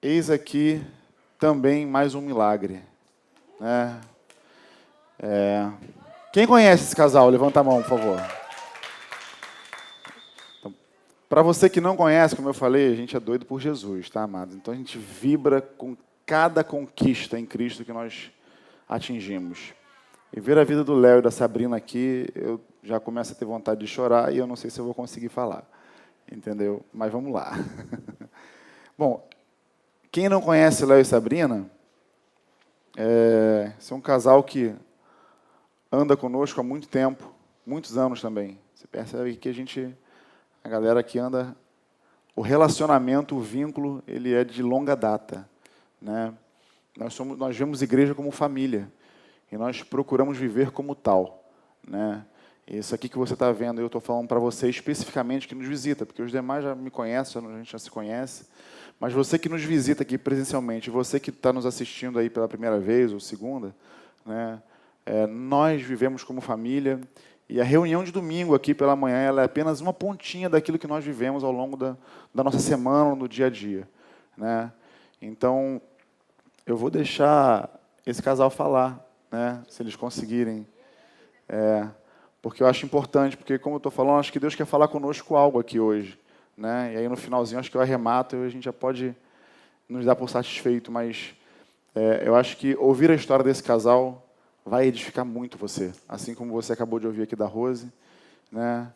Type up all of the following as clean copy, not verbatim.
Eis aqui também mais um milagre, né? Quem conhece esse casal? Levanta a mão, por favor. Então, para você que não conhece, como eu falei, a gente é doido por Jesus, tá, amados? Então a gente vibra com cada conquista em Cristo que nós atingimos. E ver a vida do Léo e da Sabrina aqui, eu já começo a ter vontade de chorar e eu não sei se eu vou conseguir falar. Entendeu? Mas vamos lá. Bom, quem não conhece Léo e Sabrina, são um casal que anda conosco há muito tempo, muitos anos também. Você percebe que a galera que anda, o relacionamento, o vínculo, ele é de longa data, né? Nós vemos igreja como família e nós procuramos viver como tal, né? Isso aqui que você está vendo, eu estou falando para você especificamente que nos visita, porque os demais já me conhecem, a gente já se conhece, mas você que nos visita aqui presencialmente, você que está nos assistindo aí pela primeira vez ou segunda, né? Nós vivemos como família e a reunião de domingo aqui pela manhã ela é apenas uma pontinha daquilo que nós vivemos ao longo da nossa semana, no dia a dia, né? Então, eu vou deixar esse casal falar, né? Se eles conseguirem. Porque eu acho importante, porque, como eu estou falando, acho que Deus quer falar conosco algo aqui hoje, né? E aí, no finalzinho, acho que eu arremato e a gente já pode nos dar por satisfeito, mas eu acho que ouvir a história desse casal vai edificar muito você, assim como você acabou de ouvir aqui da Rose, né?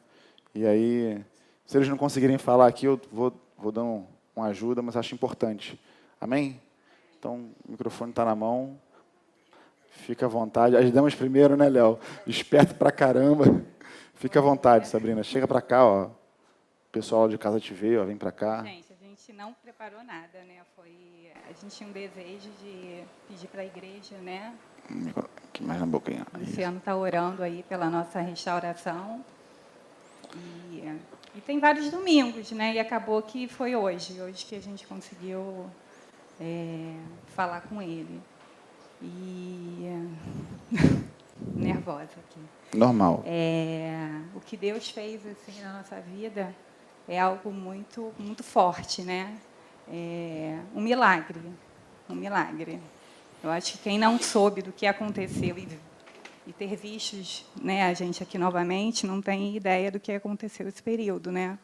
E aí, se eles não conseguirem falar aqui, eu vou dar uma ajuda, mas acho importante. Amém? Então, o microfone está na mão. Fica à vontade. As damas primeiro, né, Léo? Esperto pra caramba. Fica à vontade, Sabrina. Chega pra cá, ó. O pessoal de casa te vê, ó. Vem pra cá. Gente, a gente não preparou nada, né? A gente tinha um desejo de pedir para a igreja, né? Aqui mais na boquinha. O Luciano está orando aí pela nossa restauração. E tem vários domingos, né? E acabou que foi hoje que a gente conseguiu falar com ele. E nervosa aqui. Normal. O que Deus fez assim na nossa vida é algo muito, muito forte, né? Um milagre, um milagre. Eu acho que quem não soube do que aconteceu e ter visto, né, a gente aqui novamente, não tem ideia do que aconteceu esse período, né?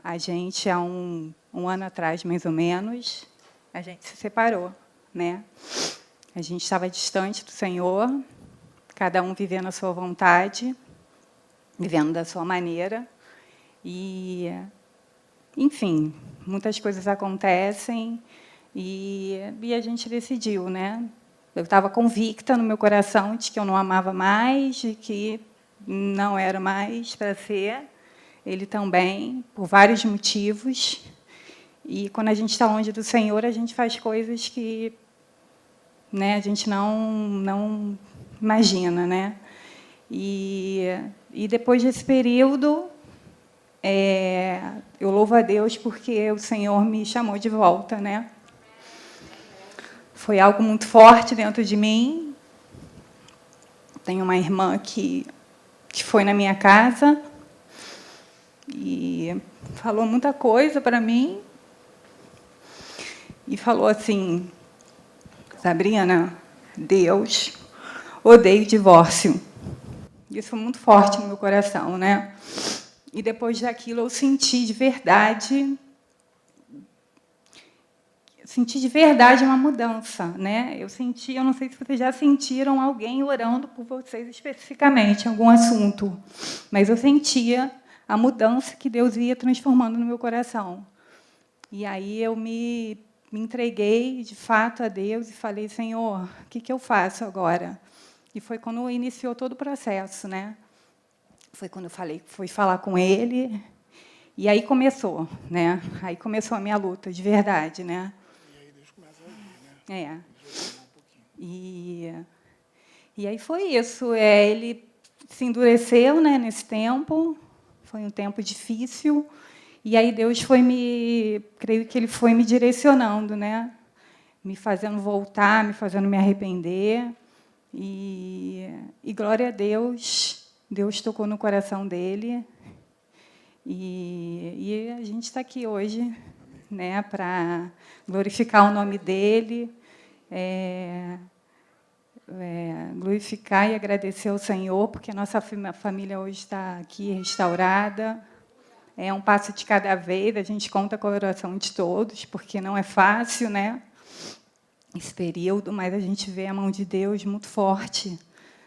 A gente, há um ano atrás, mais ou menos, a gente se separou, né? A gente estava distante do Senhor, cada um vivendo a sua vontade, vivendo da sua maneira. E, enfim, muitas coisas acontecem e a gente decidiu, né? Eu estava convicta no meu coração de que eu não amava mais, de que não era mais para ser. Ele também, por vários motivos. E, quando a gente está longe do Senhor, a gente faz coisas que, né, a gente não imagina, né? E depois desse período, eu louvo a Deus porque o Senhor me chamou de volta, né? Foi algo muito forte dentro de mim. Tenho uma irmã que foi na minha casa e falou muita coisa para mim. E falou assim: Sabrina, Deus odeia o divórcio. Isso foi muito forte no meu coração, né? E depois daquilo eu senti de verdade uma mudança, né? Eu não sei se vocês já sentiram alguém orando por vocês especificamente em algum assunto, mas eu sentia a mudança que Deus ia transformando no meu coração. E aí eu me entreguei, de fato, a Deus e falei: Senhor, o que eu faço agora? E foi quando iniciou todo o processo, né? Foi quando eu fui falar com ele, e aí começou, né? Aí começou a minha luta, de verdade, né? E aí Deus começa a agir, né? E aí foi isso. Ele se endureceu, né, nesse tempo. Foi um tempo difícil. E aí Deus creio que ele foi me direcionando, né? Me fazendo voltar, me fazendo me arrepender. E glória a Deus, Deus tocou no coração dele. E a gente está aqui hoje. né, para glorificar o nome dele, glorificar e agradecer ao Senhor, porque a nossa família hoje está aqui restaurada. É um passo de cada vez, a gente conta com a oração de todos, porque não é fácil, né, esse período, mas a gente vê a mão de Deus muito forte,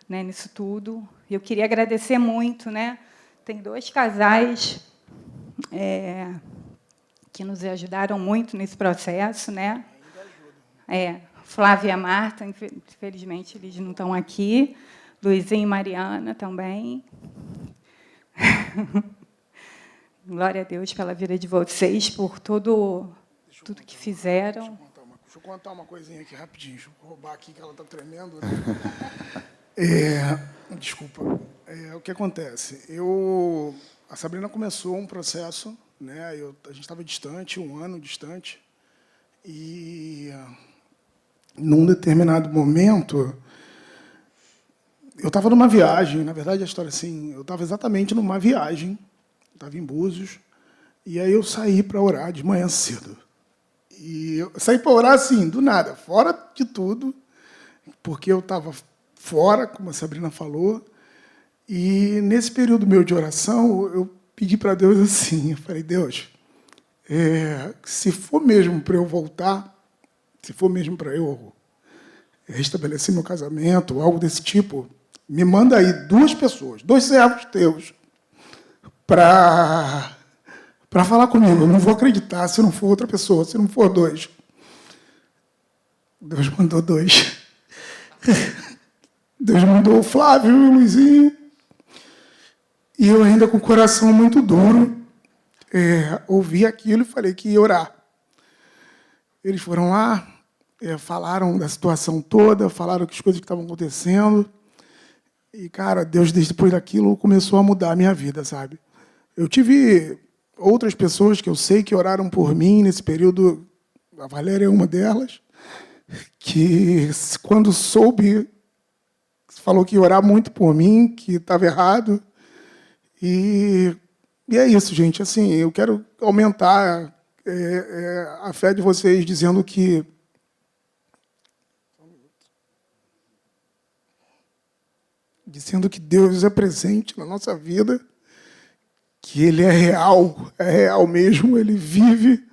né, nisso tudo. Eu queria agradecer muito, né? Tem 2 casais que nos ajudaram muito nesse processo, né? Flávia e a Marta, infelizmente eles não estão aqui. Luizinho e Mariana também. Glória a Deus pela vida de vocês, por tudo que fizeram. Deixa eu contar uma coisinha aqui rapidinho. Deixa eu roubar aqui, que ela está tremendo. Desculpa. O que acontece? A Sabrina começou um processo, né? A gente estava distante, 1 ano distante, e num determinado momento eu estava numa viagem. Na verdade, a história assim, eu estava exatamente numa viagem, estava em Búzios, e aí eu saí para orar de manhã cedo. E eu saí para orar assim, do nada, fora de tudo, porque eu estava fora, como a Sabrina falou, e nesse período meu de oração, eu pedi para Deus assim, eu falei, Deus, se for mesmo para eu voltar, se for mesmo para eu restabelecer meu casamento, algo desse tipo, me manda aí 2 pessoas, 2 servos teus, para falar comigo. Eu não vou acreditar se não for outra pessoa, se não for 2. Deus mandou 2. Deus mandou o Flávio e o Luizinho. E eu ainda com o coração muito duro, ouvi aquilo e falei que ia orar. Eles foram lá, falaram da situação toda, falaram que as coisas que estavam acontecendo. E, cara, Deus, depois daquilo, começou a mudar a minha vida, sabe? Eu tive outras pessoas que eu sei que oraram por mim nesse período. A Valéria é uma delas, que, quando soube, falou que ia orar muito por mim, que estava errado. E é isso, gente. Assim, eu quero aumentar a fé de vocês, dizendo que Deus é presente na nossa vida, que Ele é real mesmo, Ele vive.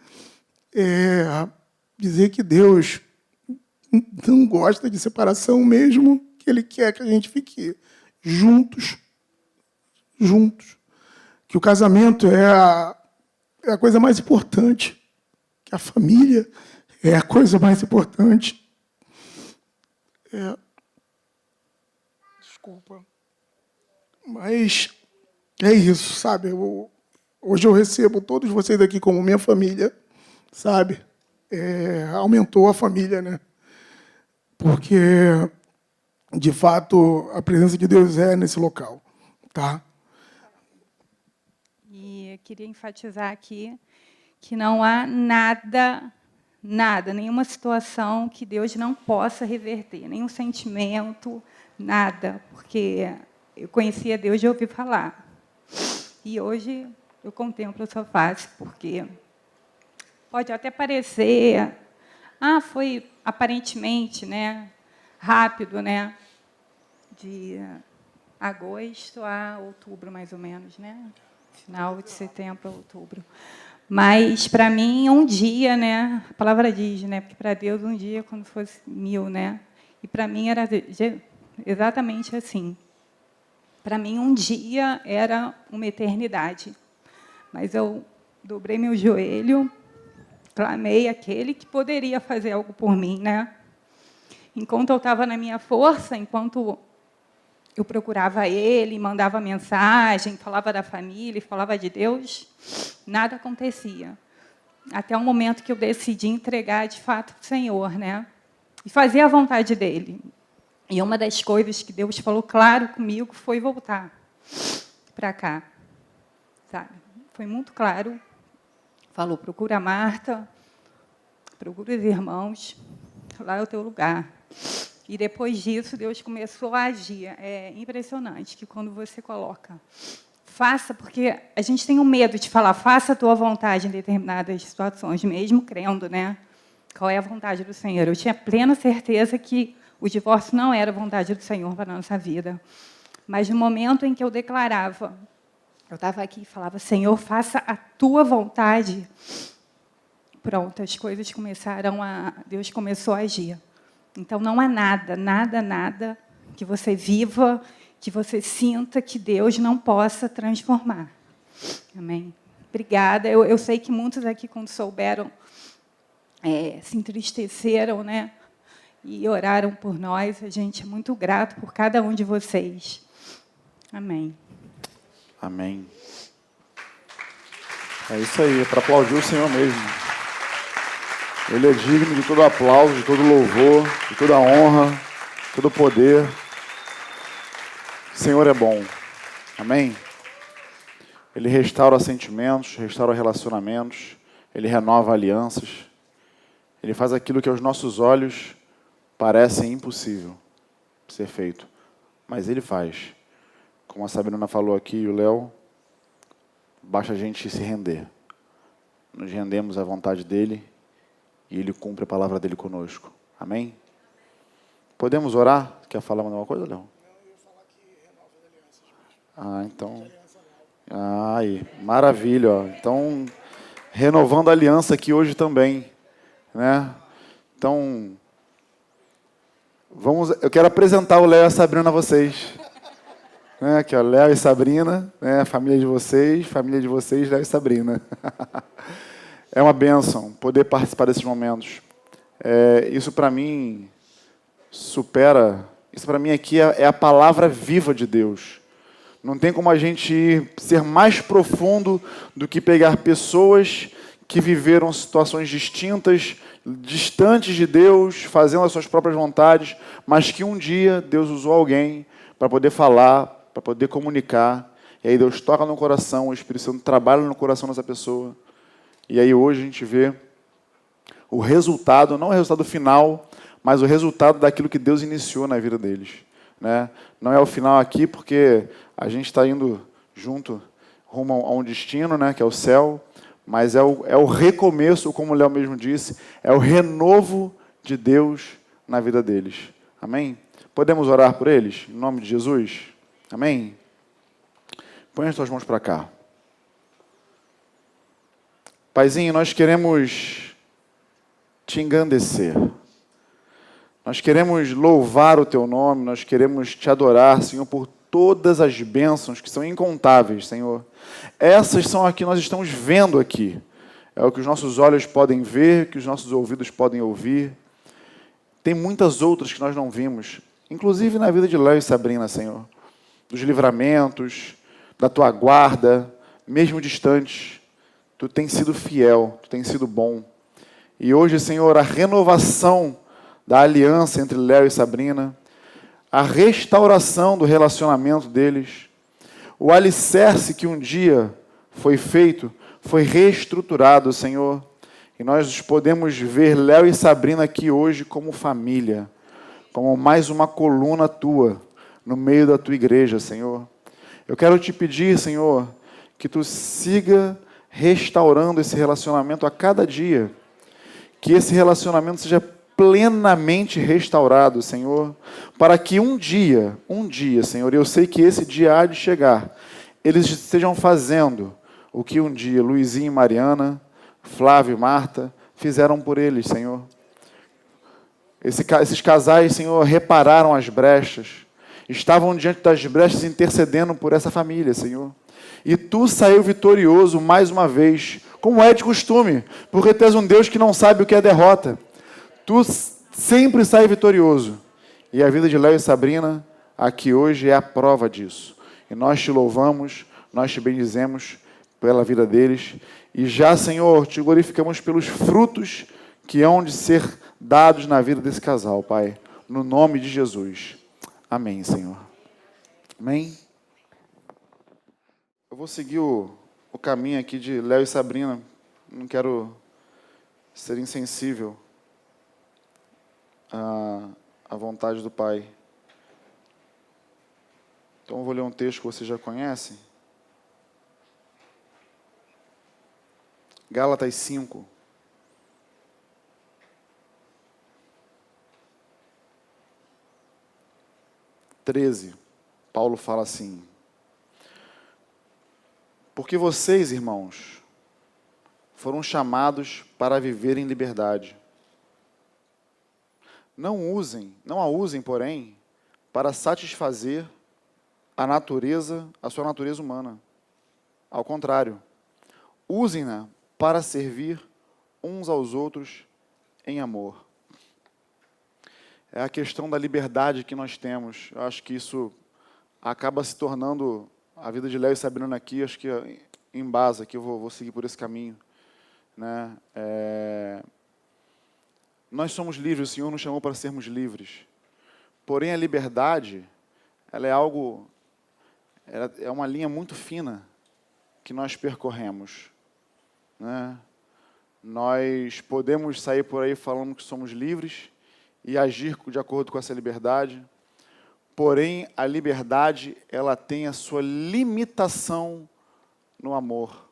Dizer que Deus não gosta de separação mesmo, que Ele quer que a gente fique juntos. Que o casamento é a coisa mais importante, que a família é a coisa mais importante. Desculpa. Mas é isso, sabe? Hoje eu recebo todos vocês aqui como minha família, sabe? Aumentou a família, né? Porque, de fato, a presença de Deus é nesse local, tá? E eu queria enfatizar aqui que não há nada, nenhuma situação que Deus não possa reverter, nenhum sentimento, nada, porque eu conhecia Deus de ouvir falar. E hoje eu contemplo a sua face, porque pode até parecer, foi aparentemente, né, rápido, né, de agosto a outubro, mais ou menos, né, final de setembro a outubro. Mas, para mim, um dia, né, a palavra diz, né, porque para Deus um dia é como se fosse 1000, né, e para mim era exatamente assim. Para mim, um dia era uma eternidade. Mas eu dobrei meu joelho, clamei aquele que poderia fazer algo por mim, né? Enquanto eu estava na minha força, enquanto eu procurava ele, mandava mensagem, falava da família, falava de Deus, nada acontecia. Até o momento que eu decidi entregar, de fato, para o Senhor, né? E fazer a vontade dele. E uma das coisas que Deus falou claro comigo foi voltar para cá, sabe? Foi muito claro. Falou, procura a Marta, procura os irmãos, lá é o teu lugar. E depois disso, Deus começou a agir. É impressionante que quando você coloca faça, porque a gente tem um medo de falar, faça a tua vontade em determinadas situações, mesmo crendo, né? Qual é a vontade do Senhor. Eu tinha plena certeza que o divórcio não era a vontade do Senhor para a nossa vida. Mas no momento em que eu declarava, eu estava aqui e falava, Senhor, faça a tua vontade. Pronto, as coisas Deus começou a agir. Então, não há nada que você viva, que você sinta que Deus não possa transformar. Amém? Obrigada. Eu sei que muitos aqui, quando souberam, se entristeceram, né? E oraram por nós. A gente é muito grato por cada um de vocês. Amém. Amém. É isso aí, é para aplaudir o Senhor mesmo. Ele é digno de todo aplauso, de todo louvor, de toda honra, de todo poder. O Senhor é bom. Amém? Ele restaura sentimentos, restaura relacionamentos, Ele renova alianças. Ele faz aquilo que aos nossos olhos parece impossível ser feito. Mas Ele faz. Como a Sabrina falou aqui e o Léo, basta a gente se render. Nos rendemos à vontade dEle e Ele cumpre a palavra dEle conosco. Amém? Podemos orar? Quer falar mais alguma coisa, Léo? Não, eu ia falar que renova as alianças. Então... Aí, maravilha. Ó. Então, renovando a aliança aqui hoje também. Né? Então, eu quero apresentar o Léo e a Sabrina a vocês. Né? Aqui, ó, Léo e Sabrina, né? Família de vocês, Léo e Sabrina. É uma bênção poder participar desses momentos. Isso para mim supera... Isso para mim aqui é a palavra viva de Deus. Não tem como a gente ser mais profundo do que pegar pessoas que viveram situações distintas, distantes de Deus, fazendo as suas próprias vontades, mas que um dia Deus usou alguém para poder falar, para poder comunicar, e aí Deus toca no coração, o Espírito Santo trabalha no coração dessa pessoa, e aí hoje a gente vê o resultado, não o resultado final, mas o resultado daquilo que Deus iniciou na vida deles. Né? Não é o final aqui, porque a gente está indo junto rumo a um destino, né, que é o céu, mas é o recomeço, como o Léo mesmo disse, é o renovo de Deus na vida deles. Amém? Podemos orar por eles? Em nome de Jesus? Amém? Põe as tuas mãos para cá. Paizinho, nós queremos te engrandecer. Nós queremos louvar o teu nome, nós queremos te adorar, Senhor, por todas as bênçãos que são incontáveis, Senhor. Essas são as que nós estamos vendo aqui. É o que os nossos olhos podem ver, que os nossos ouvidos podem ouvir. Tem muitas outras que nós não vimos, inclusive na vida de Léo e Sabrina, Senhor. Dos livramentos, da tua guarda, mesmo distantes. Tu tens sido fiel, tu tens sido bom. E hoje, Senhor, a renovação da aliança entre Léo e Sabrina, a restauração do relacionamento deles, o alicerce que um dia foi feito, foi reestruturado, Senhor. E nós podemos ver Léo e Sabrina aqui hoje como família, como mais uma coluna tua, no meio da tua igreja, Senhor. Eu quero te pedir, Senhor, que tu siga restaurando esse relacionamento a cada dia, que esse relacionamento seja plenamente restaurado, Senhor, para que um dia, Senhor, eu sei que esse dia há de chegar, eles estejam fazendo o que um dia Luizinho e Mariana, Flávio e Marta fizeram por eles, Senhor. Esses casais, Senhor, repararam as brechas, estavam diante das brechas intercedendo por essa família, Senhor. E tu saiu vitorioso mais uma vez, como é de costume, porque tu és um Deus que não sabe o que é derrota. Tu sempre sai vitorioso. E a vida de Léo e Sabrina, aqui hoje, é a prova disso. E nós te louvamos, nós te bendizemos pela vida deles. E já, Senhor, te glorificamos pelos frutos que hão de ser dados na vida desse casal, Pai. No nome de Jesus. Amém, Senhor. Amém? Eu vou seguir o caminho aqui de Léo e Sabrina. Não quero ser insensível à vontade do Pai. Então eu vou ler um texto que você já conhece, Gálatas 5. Paulo fala assim: porque vocês, irmãos, foram chamados para viver em liberdade. Não a usem, porém, para satisfazer a sua natureza humana. Ao contrário, usem-na para servir uns aos outros em amor. É a questão da liberdade que nós temos. Eu acho que isso acaba se tornando a vida de Léo e Sabrina aqui, acho que em base aqui eu vou seguir por esse caminho, né? Nós somos livres, o Senhor nos chamou para sermos livres. Porém, a liberdade, ela é uma linha muito fina que nós percorremos, né? Nós podemos sair por aí falando que somos livres e agir de acordo com essa liberdade. Porém, a liberdade, ela tem a sua limitação no amor,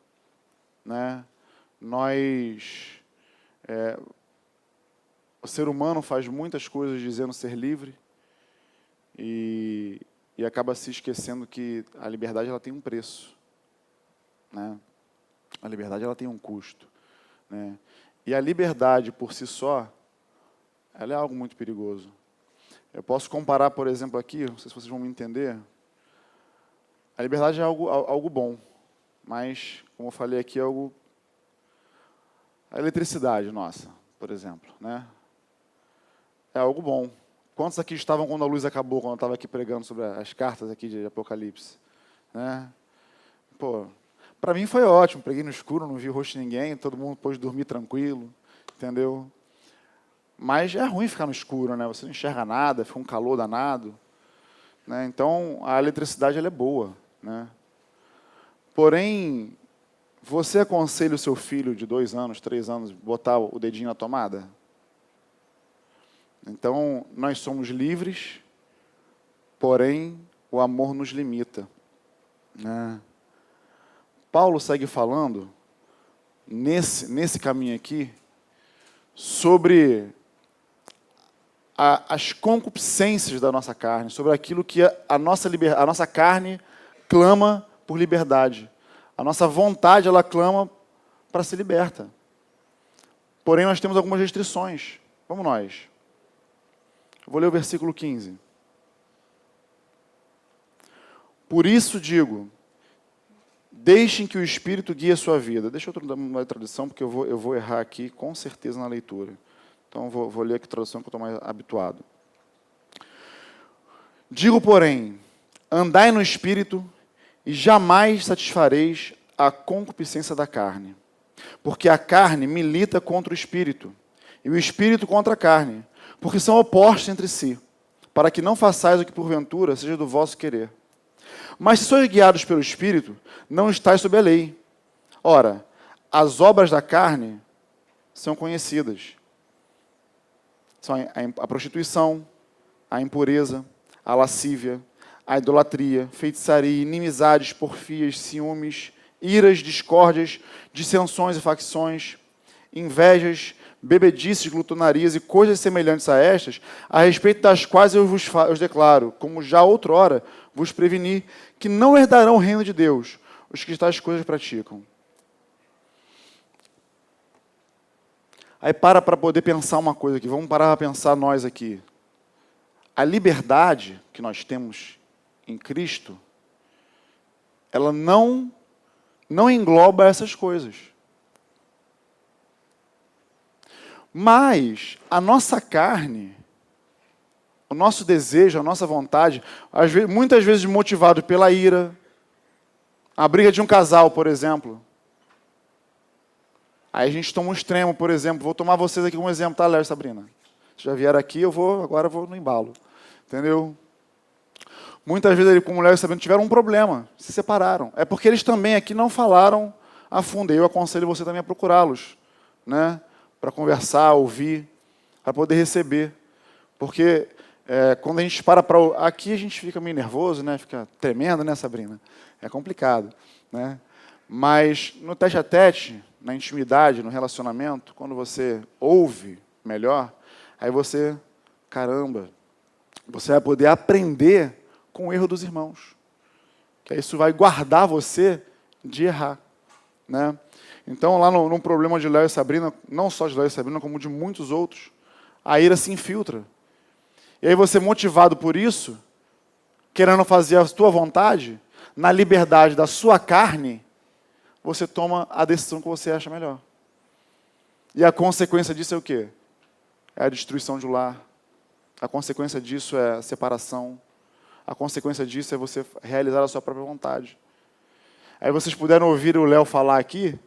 né? O ser humano faz muitas coisas dizendo ser livre e acaba se esquecendo que a liberdade, ela tem um preço, né? A liberdade, ela tem um custo, né? E a liberdade, por si só, ela é algo muito perigoso. Eu posso comparar, por exemplo, aqui, não sei se vocês vão me entender. A liberdade é algo bom, mas, como eu falei aqui, a eletricidade nossa, por exemplo, né? É algo bom. Quantos aqui estavam quando a luz acabou, quando eu estava aqui pregando sobre as cartas aqui de Apocalipse, né? Pô, para mim foi ótimo, preguei no escuro, não vi o rosto de ninguém, todo mundo pôde dormir tranquilo, entendeu? Mas é ruim ficar no escuro, né? Você não enxerga nada, fica um calor danado, né? Então, a eletricidade, ela é boa, né? Porém, você aconselha o seu filho de 2 anos, 3 anos, botar o dedinho na tomada? Então, nós somos livres, porém, o amor nos limita, né? Paulo segue falando, nesse caminho aqui, sobre as concupiscências da nossa carne, sobre aquilo que a nossa carne clama por liberdade. A nossa vontade, ela clama para ser liberta. Porém, nós temos algumas restrições. Vamos nós. Eu vou ler o versículo 15. Por isso digo, deixem que o Espírito guie a sua vida. Deixa eu dar uma tradução, porque eu vou errar aqui, com certeza, na leitura. Então, vou ler aqui a tradução que eu estou mais habituado. Digo, porém, andai no Espírito e jamais satisfareis a concupiscência da carne. Porque a carne milita contra o Espírito, e o Espírito contra a carne, porque são opostos entre si, para que não façais o que porventura seja do vosso querer. Mas se sois guiados pelo Espírito, não estáis sob a lei. Ora, as obras da carne são conhecidas. São a prostituição, a impureza, a lascívia, a idolatria, feitiçaria, inimizades, porfias, ciúmes, iras, discórdias, dissensões e facções, invejas, bebedices, glutonarias e coisas semelhantes a estas, a respeito das quais eu vos declaro, como já outrora vos preveni, que não herdarão o reino de Deus os que tais coisas praticam. Aí para poder pensar uma coisa aqui, vamos parar para pensar nós aqui. A liberdade que nós temos em Cristo, ela não engloba essas coisas. Mas a nossa carne, o nosso desejo, a nossa vontade, muitas vezes motivado pela ira, a briga de um casal, por exemplo. Aí a gente toma um extremo, por exemplo. Vou tomar vocês aqui como exemplo, tá, Léo e Sabrina? Vocês já vieram aqui, agora eu vou no embalo. Entendeu? Muitas vezes, como o Léo e Sabrina tiveram um problema, se separaram. É porque eles também aqui não falaram a fundo. Eu aconselho você também a procurá-los, né? Para conversar, ouvir, para poder receber. Porque quando a gente aqui a gente fica meio nervoso, né? Fica tremendo, né, Sabrina? É complicado, né? Mas no tete-a-tete, na intimidade, no relacionamento, quando você ouve melhor, aí você, caramba, você vai poder aprender com o erro dos irmãos. Que isso vai guardar você de errar, né? Então, lá no problema de Léo e Sabrina, não só de Léo e Sabrina, como de muitos outros, a ira se infiltra. E aí você, motivado por isso, querendo fazer a tua vontade, na liberdade da sua carne, você toma a decisão que você acha melhor. E a consequência disso é o quê? É a destruição de um lar. A consequência disso é a separação. A consequência disso é você realizar a sua própria vontade. Aí vocês puderam ouvir o Léo falar aqui,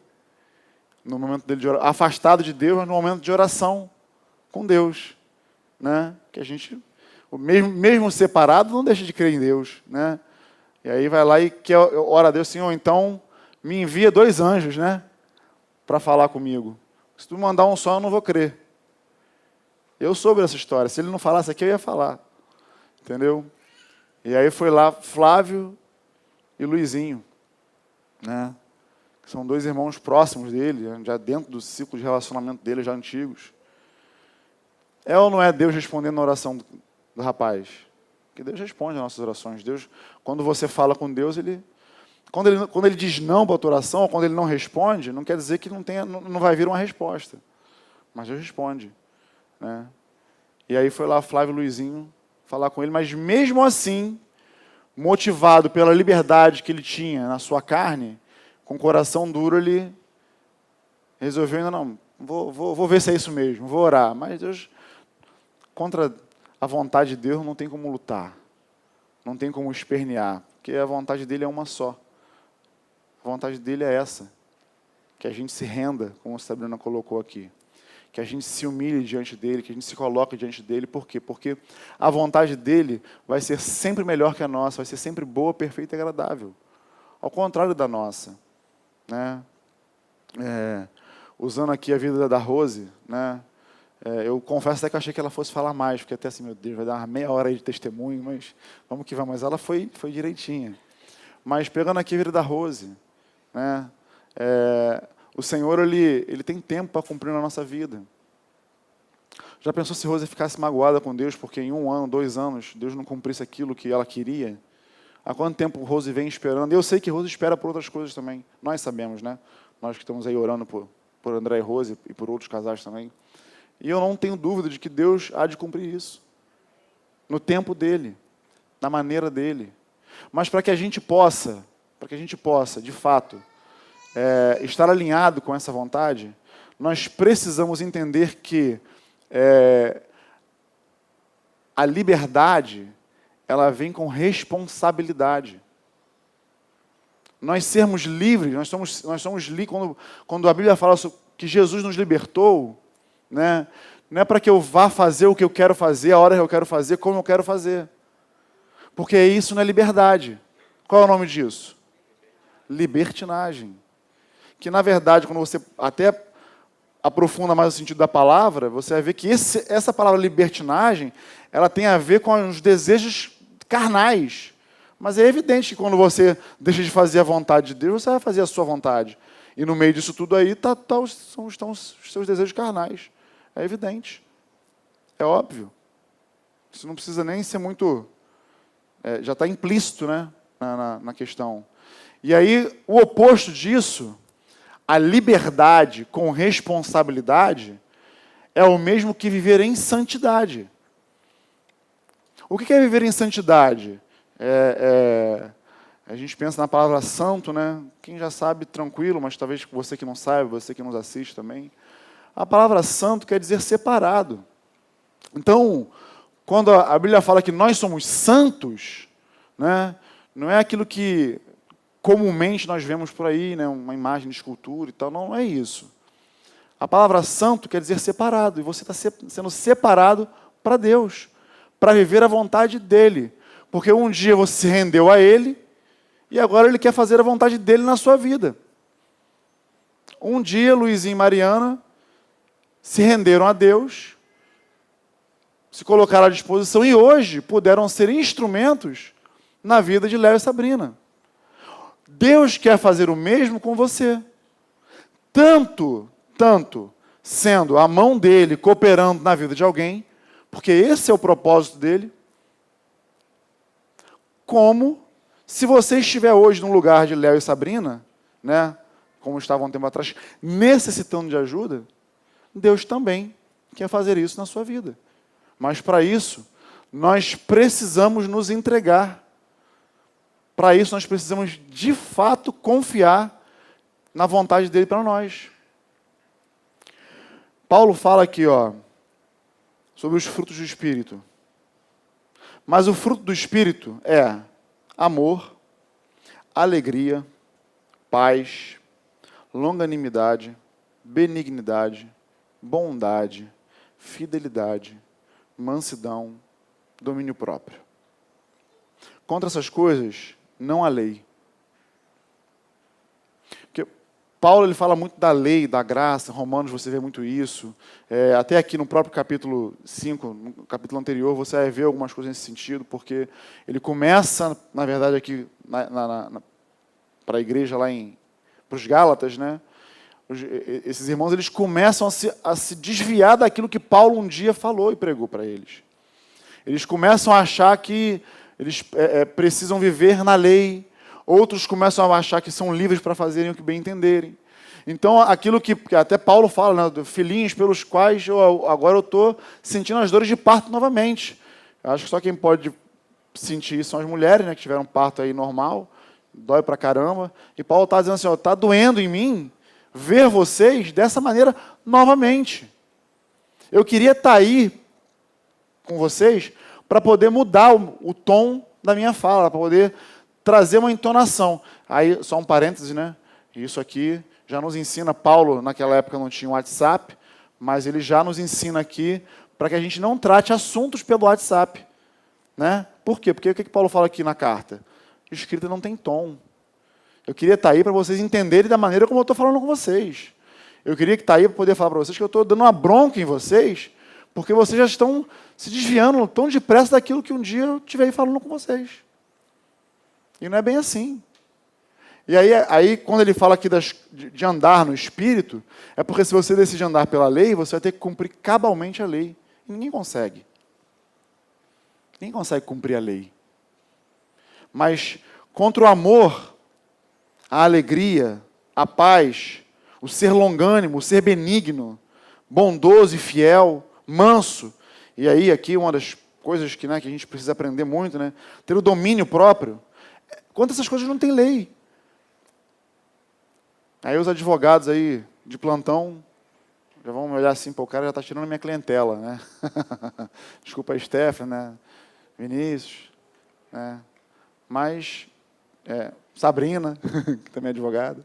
no momento dele de oração, afastado de Deus, mas no momento de oração com Deus, né? Que a gente, mesmo separado, não deixa de crer em Deus, né? E aí vai lá e ora a Deus, Senhor, então me envia 2 anjos, né? Para falar comigo. Se tu mandar um só, eu não vou crer. Eu soube dessa história. Se ele não falasse aqui, eu ia falar. Entendeu? E aí foi lá Flávio e Luizinho, né? Que são 2 irmãos próximos dele, já dentro do ciclo de relacionamento dele, já antigos. É ou não é Deus respondendo a oração do rapaz? Porque Deus responde às nossas orações. Deus, quando você fala com Deus, quando ele diz não para a tua oração, ou quando ele não responde, não quer dizer que não vai vir uma resposta. Mas Deus responde, né? E aí foi lá Flávio e Luizinho falar com ele, mas mesmo assim, motivado pela liberdade que ele tinha na sua carne, com o coração duro, ele resolveu ainda não, vou ver se é isso mesmo, vou orar. Mas Deus, contra a vontade de Deus, não tem como lutar, não tem como espernear, porque a vontade dele é uma só. A vontade dele é essa, que a gente se renda, como a Sabrina colocou aqui, que a gente se humilhe diante dele, que a gente se coloque diante dele. Por quê? Porque a vontade dele vai ser sempre melhor que a nossa, vai ser sempre boa, perfeita e agradável. Ao contrário da nossa, né? Usando aqui a vida da Rose, né? Eu confesso até que eu achei que ela fosse falar mais, porque até assim, meu Deus, vai dar uma meia hora aí de testemunho, mas vamos que vamos. Mas ela foi direitinha. Mas pegando aqui a vida da Rose, né? O Senhor, ele tem tempo para cumprir na nossa vida. Já pensou se Rose ficasse magoada com Deus porque em 1 ano, 2 anos, Deus não cumprisse aquilo que ela queria? Há quanto tempo Rose vem esperando? Eu sei que Rose espera por outras coisas também. Nós sabemos, né? Nós que estamos aí orando por André e Rose e por outros casais também. E eu não tenho dúvida de que Deus há de cumprir isso. No tempo dele, na maneira dele. Mas para que a gente possa, de fato, estar alinhado com essa vontade, nós precisamos entender que a liberdade, ela vem com responsabilidade. Nós sermos livres, nós somos livres, quando a Bíblia fala que Jesus nos libertou, né? Não é para que eu vá fazer o que eu quero fazer, a hora que eu quero fazer, como eu quero fazer. Porque isso não é liberdade. Qual é o nome disso? Libertinagem. Que, na verdade, quando você até aprofunda mais o sentido da palavra, você vai ver que essa palavra libertinagem, ela tem a ver com os desejos carnais. Mas é evidente que quando você deixa de fazer a vontade de Deus, você vai fazer a sua vontade. E no meio disso tudo aí estão os seus desejos carnais. É evidente. É óbvio. Isso não precisa nem ser muito... já está implícito, né, na questão. E aí, o oposto disso, a liberdade com responsabilidade, é o mesmo que viver em santidade. O que é viver em santidade? A gente pensa na palavra santo, né? Quem já sabe, tranquilo, mas talvez você que não saiba, você que nos assiste também. A palavra santo quer dizer separado. Então, quando a Bíblia fala que nós somos santos, né, não é aquilo que comumente nós vemos por aí, né, uma imagem de escultura e tal, não é isso. A palavra santo quer dizer separado, e você está sendo separado para Deus, para viver a vontade dEle. Porque um dia você se rendeu a Ele, e agora Ele quer fazer a vontade dEle na sua vida. Um dia, Luizinho e Mariana se renderam a Deus, se colocaram à disposição, e hoje puderam ser instrumentos na vida de Léo e Sabrina. Deus quer fazer o mesmo com você. tanto sendo a mão dele cooperando na vida de alguém, porque esse é o propósito dele, como se você estiver hoje num lugar de Léo e Sabrina, né, como estavam um tempo atrás, necessitando de ajuda, Deus também quer fazer isso na sua vida. Mas para isso, nós precisamos nos entregar. Para isso, nós precisamos, de fato, confiar na vontade dele para nós. Paulo fala aqui, sobre os frutos do Espírito. Mas o fruto do Espírito é amor, alegria, paz, longanimidade, benignidade, bondade, fidelidade, mansidão, domínio próprio. Contra essas coisas, não há lei. Porque Paulo ele fala muito da lei, da graça, em Romanos você vê muito isso. Até aqui no próprio capítulo 5, no capítulo anterior, você vai ver algumas coisas nesse sentido, porque ele começa, na verdade, aqui para a igreja lá para os Gálatas, né? Esses irmãos eles começam a se desviar daquilo que Paulo um dia falou e pregou para eles. Eles começam a achar que eles precisam viver na lei. Outros começam a achar que são livres para fazerem o que bem entenderem. Então, aquilo que até Paulo fala, né, filhinhos pelos quais agora eu estou sentindo as dores de parto novamente. Eu acho que só quem pode sentir isso são as mulheres, né, que tiveram parto aí normal, dói pra caramba. E Paulo está dizendo assim, está doendo em mim ver vocês dessa maneira novamente. Eu queria estar aí com vocês para poder mudar o tom da minha fala, para poder trazer uma entonação. Aí, só um parêntese, né? Isso aqui já nos ensina, Paulo, naquela época não tinha um WhatsApp, mas ele já nos ensina aqui para que a gente não trate assuntos pelo WhatsApp. Né? Por quê? Porque o que Paulo fala aqui na carta? Escrita não tem tom. Eu queria estar aí para vocês entenderem da maneira como eu estou falando com vocês. Eu queria estar aí para poder falar para vocês que eu estou dando uma bronca em vocês, porque vocês já estão se desviando tão depressa daquilo que um dia eu estiver falando com vocês. E não é bem assim. E aí quando ele fala aqui de andar no Espírito, é porque se você decide andar pela lei, você vai ter que cumprir cabalmente a lei. E ninguém consegue. Ninguém consegue cumprir a lei. Mas contra o amor, a alegria, a paz, o ser longânimo, o ser benigno, bondoso e fiel, manso. E aí, aqui, uma das coisas que a gente precisa aprender muito, né? Ter o domínio próprio. Quanto essas coisas não tem lei. Aí os advogados aí de plantão já vão olhar assim, o cara já está tirando a minha clientela, né? Desculpa a Stephanie, né? Vinícius, né? Mas Sabrina, que também é advogada.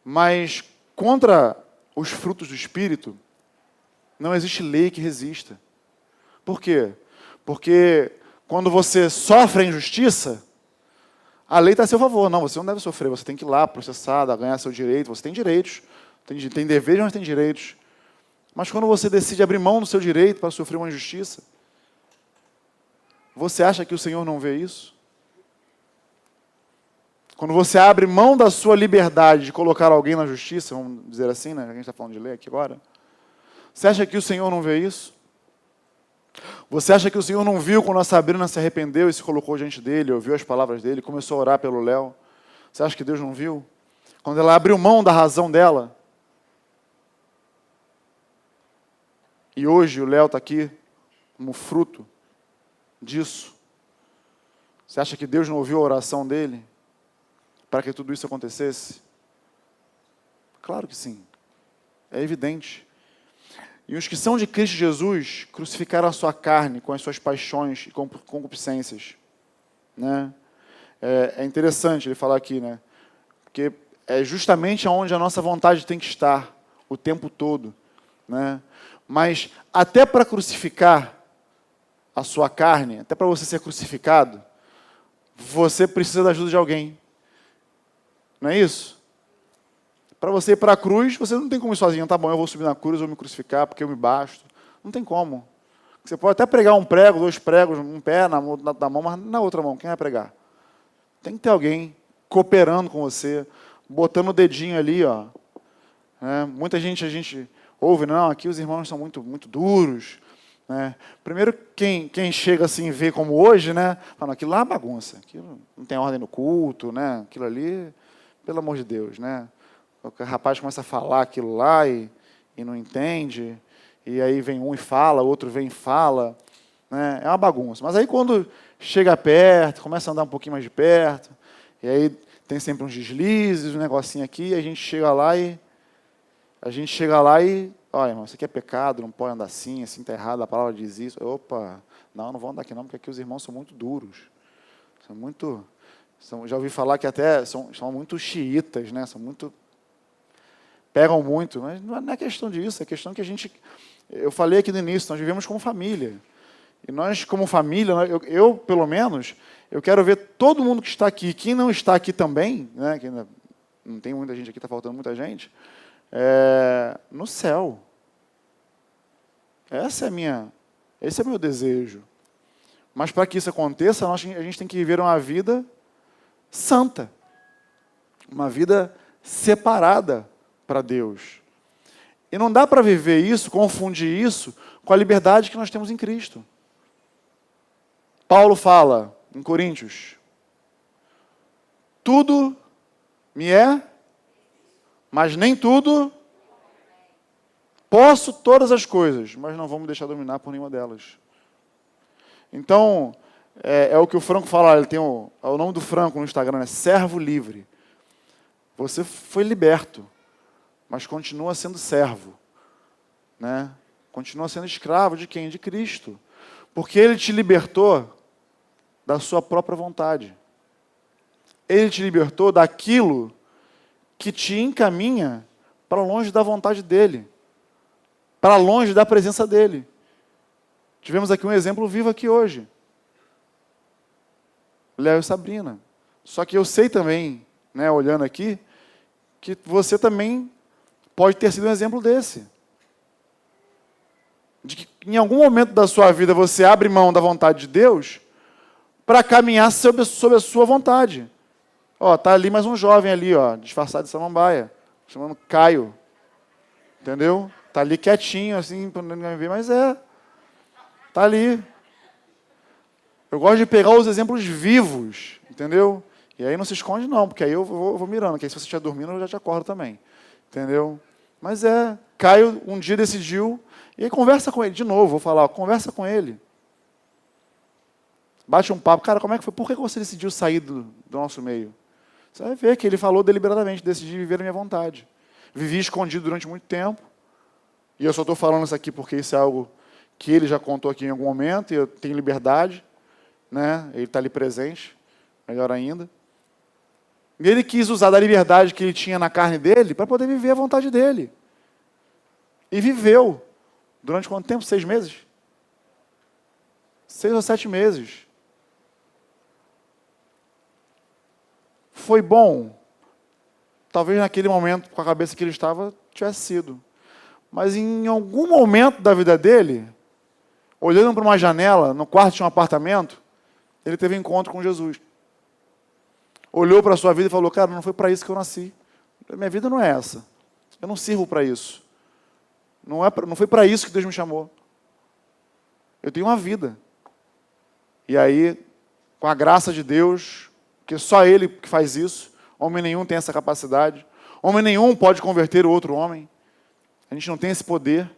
Mas contra os frutos do Espírito, não existe lei que resista. Por quê? Porque quando você sofre a injustiça, a lei está a seu favor. Não, você não deve sofrer, você tem que ir lá, processar, ganhar seu direito. Você tem direitos, tem deveres, mas tem direitos. Mas quando você decide abrir mão do seu direito para sofrer uma injustiça, você acha que o Senhor não vê isso? Quando você abre mão da sua liberdade de colocar alguém na justiça, vamos dizer assim, né? A gente está falando de lei aqui agora. Você acha que o Senhor não vê isso? Você acha que o Senhor não viu quando a Sabrina se arrependeu e se colocou diante dele, ouviu as palavras dele, começou a orar pelo Léo? Você acha que Deus não viu? Quando ela abriu mão da razão dela. E hoje o Léo está aqui como fruto disso. Você acha que Deus não ouviu a oração dele para que tudo isso acontecesse? Claro que sim. É evidente. E os que são de Cristo Jesus crucificaram a sua carne com as suas paixões e concupiscências. Né? É interessante ele falar aqui, né? Porque é justamente onde a nossa vontade tem que estar o tempo todo. Né? Mas até para crucificar a sua carne, até para você ser crucificado, você precisa da ajuda de alguém. Não é isso? Para você ir para a cruz, você não tem como ir sozinho. Tá bom, eu vou subir na cruz, vou me crucificar porque eu me basto. Não tem como. Você pode até pregar um prego, 2 pregos, um pé na mão, mas na outra mão, quem vai pregar? Tem que ter alguém cooperando com você, botando o dedinho ali, né? Muita gente, a gente ouve, não, aqui os irmãos são muito, muito duros, né? Primeiro, quem chega assim e vê como hoje, né? Fala, aquilo lá é bagunça, aquilo não tem ordem no culto, né? Aquilo ali, pelo amor de Deus, né? O rapaz começa a falar aquilo lá e não entende, e aí vem um e fala, outro vem e fala, né? É uma bagunça. Mas aí quando chega perto, começa a andar um pouquinho mais de perto, e aí tem sempre uns deslizes, um negocinho aqui, a gente chega lá e olha, irmão, isso aqui é pecado, não pode andar assim está errado, a palavra diz isso. Opa, não vão andar aqui não, porque aqui os irmãos são muito duros. Já ouvi falar que até são muito xiitas, né? Pegam muito, mas não é questão disso, é questão que eu falei aqui no início, nós vivemos como família. E nós, como família, eu pelo menos, eu quero ver todo mundo que está aqui, quem não está aqui também, né, que ainda não tem muita gente aqui, está faltando muita gente, no céu. Esse é o meu desejo. Mas para que isso aconteça, a gente tem que viver uma vida santa, uma vida separada para Deus. E não dá para viver isso, confundir isso com a liberdade que nós temos em Cristo. Paulo fala em Coríntios, tudo me é, mas nem tudo. Posso todas as coisas, mas não vou me deixar dominar por nenhuma delas. Então, é o que o Franco fala, ele tem o nome do Franco no Instagram, é servo livre. Você foi liberto, mas continua sendo servo, né? Continua sendo escravo de quem? De Cristo. Porque Ele te libertou da sua própria vontade. Ele te libertou daquilo que te encaminha para longe da vontade dEle, para longe da presença dEle. Tivemos aqui um exemplo vivo aqui hoje. Léo e Sabrina. Só que eu sei também, né, olhando aqui, que você também pode ter sido um exemplo desse. De que em algum momento da sua vida você abre mão da vontade de Deus para caminhar sob a sua vontade. Tá ali mais um jovem ali, disfarçado de samambaia, chamando Caio. Entendeu? Tá ali quietinho, assim, para ninguém ver, mas tá ali. Eu gosto de pegar os exemplos vivos, entendeu? E aí não se esconde não, porque aí eu vou mirando, que aí se você estiver dormindo eu já te acordo também. Entendeu? Mas Caio um dia decidiu, e aí conversa com ele, de novo, vou falar, conversa com ele. Bate um papo, cara, como é que foi? Por que você decidiu sair do nosso meio? Você vai ver que ele falou deliberadamente, decidi viver a minha vontade. Vivi escondido durante muito tempo, e eu só estou falando isso aqui porque isso é algo que ele já contou aqui em algum momento, e eu tenho liberdade, né? Ele está ali presente, melhor ainda. E ele quis usar da liberdade que ele tinha na carne dele para poder viver a vontade dele. E viveu. Durante quanto tempo? 6 meses? 6 ou 7 meses. Foi bom? Talvez naquele momento, com a cabeça que ele estava, tivesse sido. Mas em algum momento da vida dele, olhando para uma janela, no quarto de um apartamento, ele teve um encontro com Jesus. Olhou para a sua vida e falou, cara, não foi para isso que eu nasci. Minha vida não é essa. Eu não sirvo para isso. Não foi para isso que Deus me chamou. Eu tenho uma vida. E aí, com a graça de Deus, que só Ele que faz isso, homem nenhum tem essa capacidade, homem nenhum pode converter o outro homem. A gente não tem esse poder,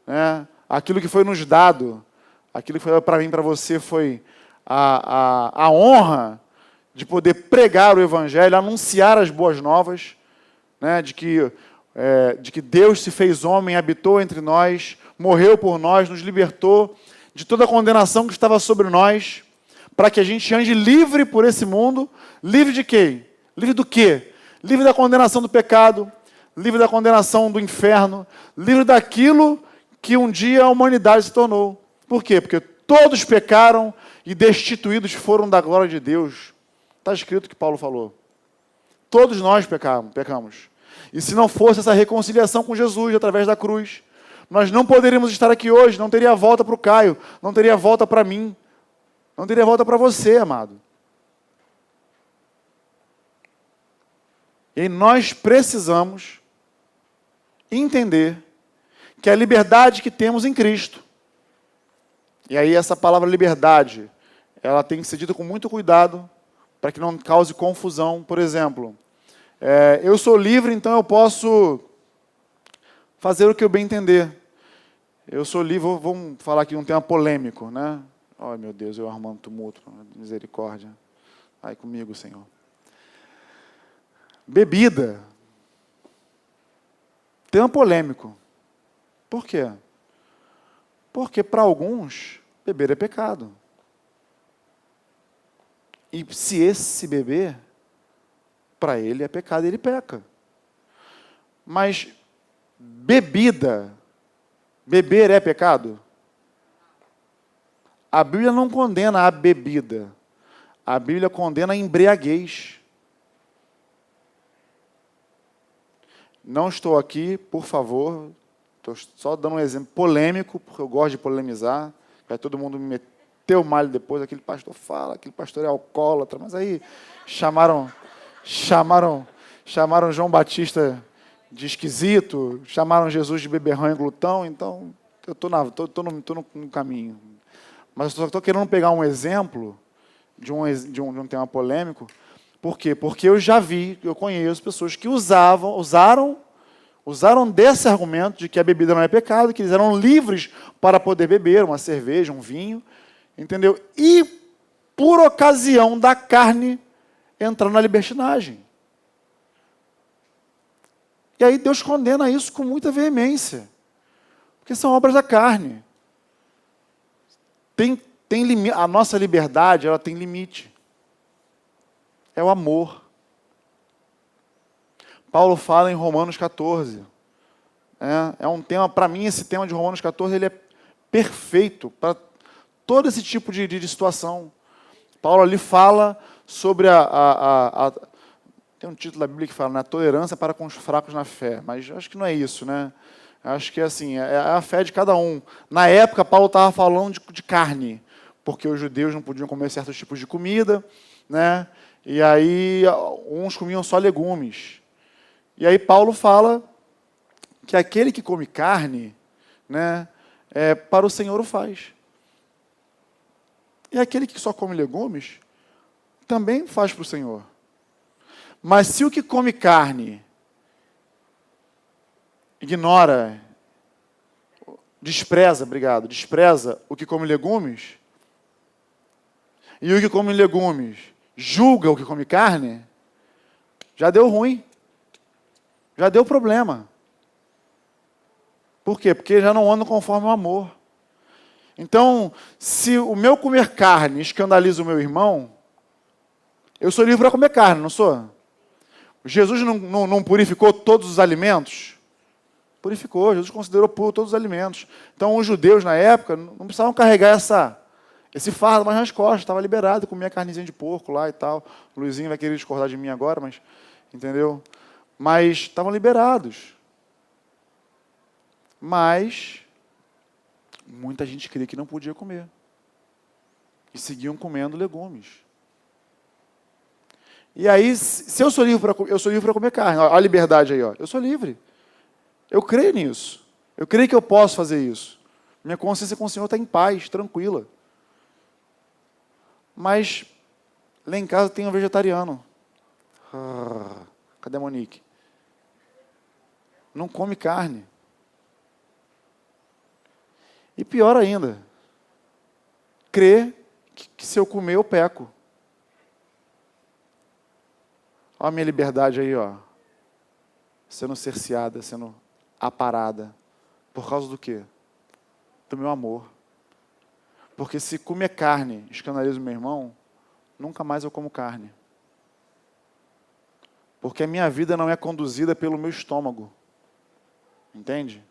né? Aquilo que foi nos dado, aquilo que foi para mim e para você foi a honra de poder pregar o Evangelho, anunciar as boas novas, né? de que Deus se fez homem, habitou entre nós, morreu por nós, nos libertou de toda a condenação que estava sobre nós, para que a gente ande livre por esse mundo. Livre de quê? Livre do quê? Livre da condenação do pecado, livre da condenação do inferno, livre daquilo que um dia a humanidade se tornou. Por quê? Porque todos pecaram e destituídos foram da glória de Deus. Está escrito o que Paulo falou. Todos nós pecamos. E se não fosse essa reconciliação com Jesus através da cruz, nós não poderíamos estar aqui hoje, não teria volta para o Caio, não teria volta para mim, não teria volta para você, amado. E nós precisamos entender que a liberdade que temos em Cristo, e aí essa palavra liberdade, ela tem que ser dita com muito cuidado, para que não cause confusão. Por exemplo, eu sou livre, então eu posso fazer o que eu bem entender. Eu sou livre, vamos falar aqui um tema polêmico, né? Ai, meu Deus, eu arrumando tumulto, misericórdia. Vai comigo, Senhor. Bebida. Tema polêmico. Por quê? Porque para alguns, beber é pecado. E se esse beber, para ele é pecado, ele peca. Mas beber é pecado? A Bíblia não condena a bebida. A Bíblia condena a embriaguez. Não estou aqui, por favor, estou só dando um exemplo polêmico, porque eu gosto de polemizar. Vai todo mundo me meter o malho depois, aquele pastor fala, aquele pastor é alcoólatra, mas aí chamaram João Batista de esquisito, chamaram Jesus de beberrão e glutão, então eu estou no caminho. Mas eu só estou querendo pegar um exemplo de um tema polêmico. Por quê? Porque eu já vi, eu conheço pessoas que usaram desse argumento de que a bebida não é pecado, que eles eram livres para poder beber uma cerveja, um vinho, entendeu? E, por ocasião da carne, entrar na libertinagem. E aí Deus condena isso com muita veemência, porque são obras da carne. A nossa liberdade, ela tem limite. É o amor. Paulo fala em Romanos 14. É um tema, para mim, esse tema de Romanos 14, ele é perfeito para todo esse tipo de situação. Paulo ali fala sobre tem um título da Bíblia que fala, né, tolerância para com os fracos na fé. Mas acho que não é isso, né? Acho que assim, é a fé de cada um. Na época, Paulo estava falando de carne, porque os judeus não podiam comer certos tipos de comida, né? E aí, uns comiam só legumes. E aí Paulo fala que aquele que come carne, né, para o Senhor o faz. E aquele que só come legumes, também faz para o Senhor. Mas se o que come carne despreza o que come legumes, e o que come legumes julga o que come carne, já deu ruim. Já deu problema. Por quê? Porque já não ando conforme o amor. Então, se o meu comer carne escandaliza o meu irmão, eu sou livre para comer carne, não sou? Jesus não purificou todos os alimentos? Purificou, Jesus considerou puro todos os alimentos. Então, os judeus, na época, não precisavam carregar esse fardo mais nas costas, estava liberado, comia carnezinha de porco lá e tal. O Luizinho vai querer discordar de mim agora, mas, entendeu? Mas estavam liberados. Mas muita gente cria que não podia comer. E seguiam comendo legumes. E aí, se eu sou livre para comer carne, olha a liberdade aí, ó. Eu sou livre. Eu creio nisso. Eu creio que eu posso fazer isso. Minha consciência com o Senhor está em paz, tranquila. Mas lá em casa tem um vegetariano. Cadê a Monique? Não come carne. E pior ainda, crê que se eu comer eu peco. Olha a minha liberdade aí, ó, sendo cerceada, sendo aparada. Por causa do quê? Do meu amor. Porque se comer carne escandaliza o meu irmão, nunca mais eu como carne. Porque a minha vida não é conduzida pelo meu estômago. Entende?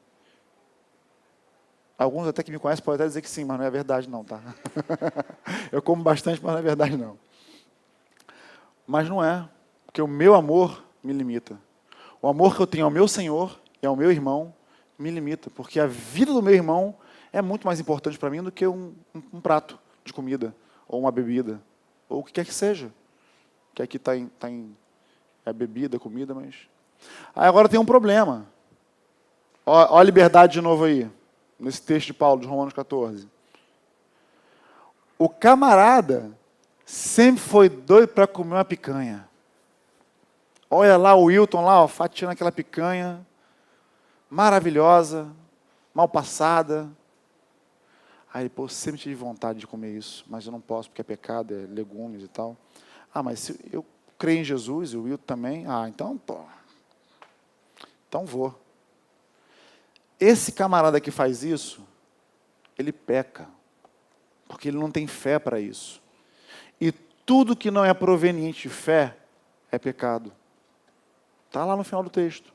Alguns até que me conhecem podem até dizer que sim, mas não é verdade não, tá? Eu como bastante, mas não é verdade não. Mas não é, porque o meu amor me limita. O amor que eu tenho ao meu Senhor e ao meu irmão me limita, porque a vida do meu irmão é muito mais importante para mim do que um prato de comida, ou uma bebida, ou o que quer que seja. Que aqui está em bebida, comida, mas... Aí agora tem um problema. Ó a liberdade de novo aí, nesse texto de Paulo, de Romanos 14. O camarada sempre foi doido para comer uma picanha. Olha lá o Wilton, lá, ó, fatiando aquela picanha, maravilhosa, mal passada. Aí, pô, sempre tive vontade de comer isso, mas eu não posso porque é pecado, é legumes e tal. Ah, mas se eu creio em Jesus, e o Wilton também, então, pô, então vou. Esse camarada que faz isso, ele peca, porque ele não tem fé para isso. E tudo que não é proveniente de fé é pecado. Está lá no final do texto.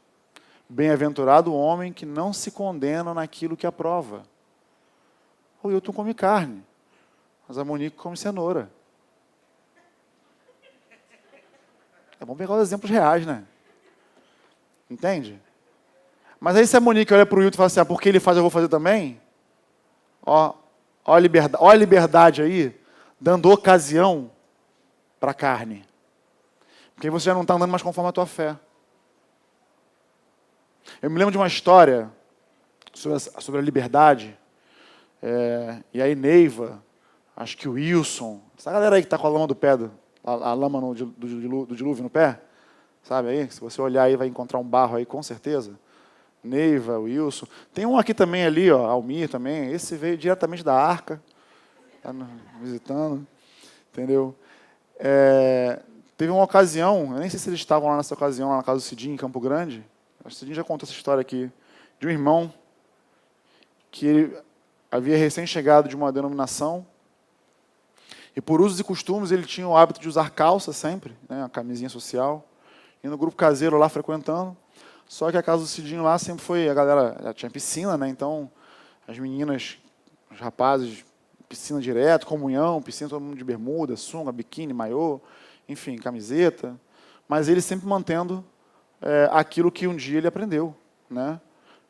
Bem-aventurado o homem que não se condena naquilo que aprova. O Wilton come carne, mas a Monique come cenoura. É bom pegar os exemplos reais, né? Entende? Mas aí se a Monique olha para o Wilton e fala assim, porque ele faz, eu vou fazer também? Ó a liberdade aí, dando ocasião para a carne. Porque você já não está andando mais conforme a tua fé. Eu me lembro de uma história sobre a liberdade. E aí Neiva, acho que o Wilson, essa galera aí que está com a lama do pé, a lama do dilúvio no pé, sabe aí? Se você olhar aí vai encontrar um barro aí com certeza. Neiva, Wilson. Tem um aqui também ali, ó, Almir também. Esse veio diretamente da Arca, tá visitando, entendeu? Teve uma ocasião, eu nem sei se eles estavam lá nessa ocasião, lá na casa do Cidinho, em Campo Grande. O Cidinho já contou essa história aqui, de um irmão que ele havia recém-chegado de uma denominação e por usos e costumes ele tinha o hábito de usar calça sempre, né, uma camisinha social, e no grupo caseiro lá frequentando. Só que a casa do Cidinho lá sempre foi, a galera já tinha piscina, né? Então as meninas, os rapazes, piscina direto, comunhão, piscina todo mundo de bermuda, sunga, biquíni, maiô, enfim, camiseta. Mas ele sempre mantendo aquilo que um dia ele aprendeu, né?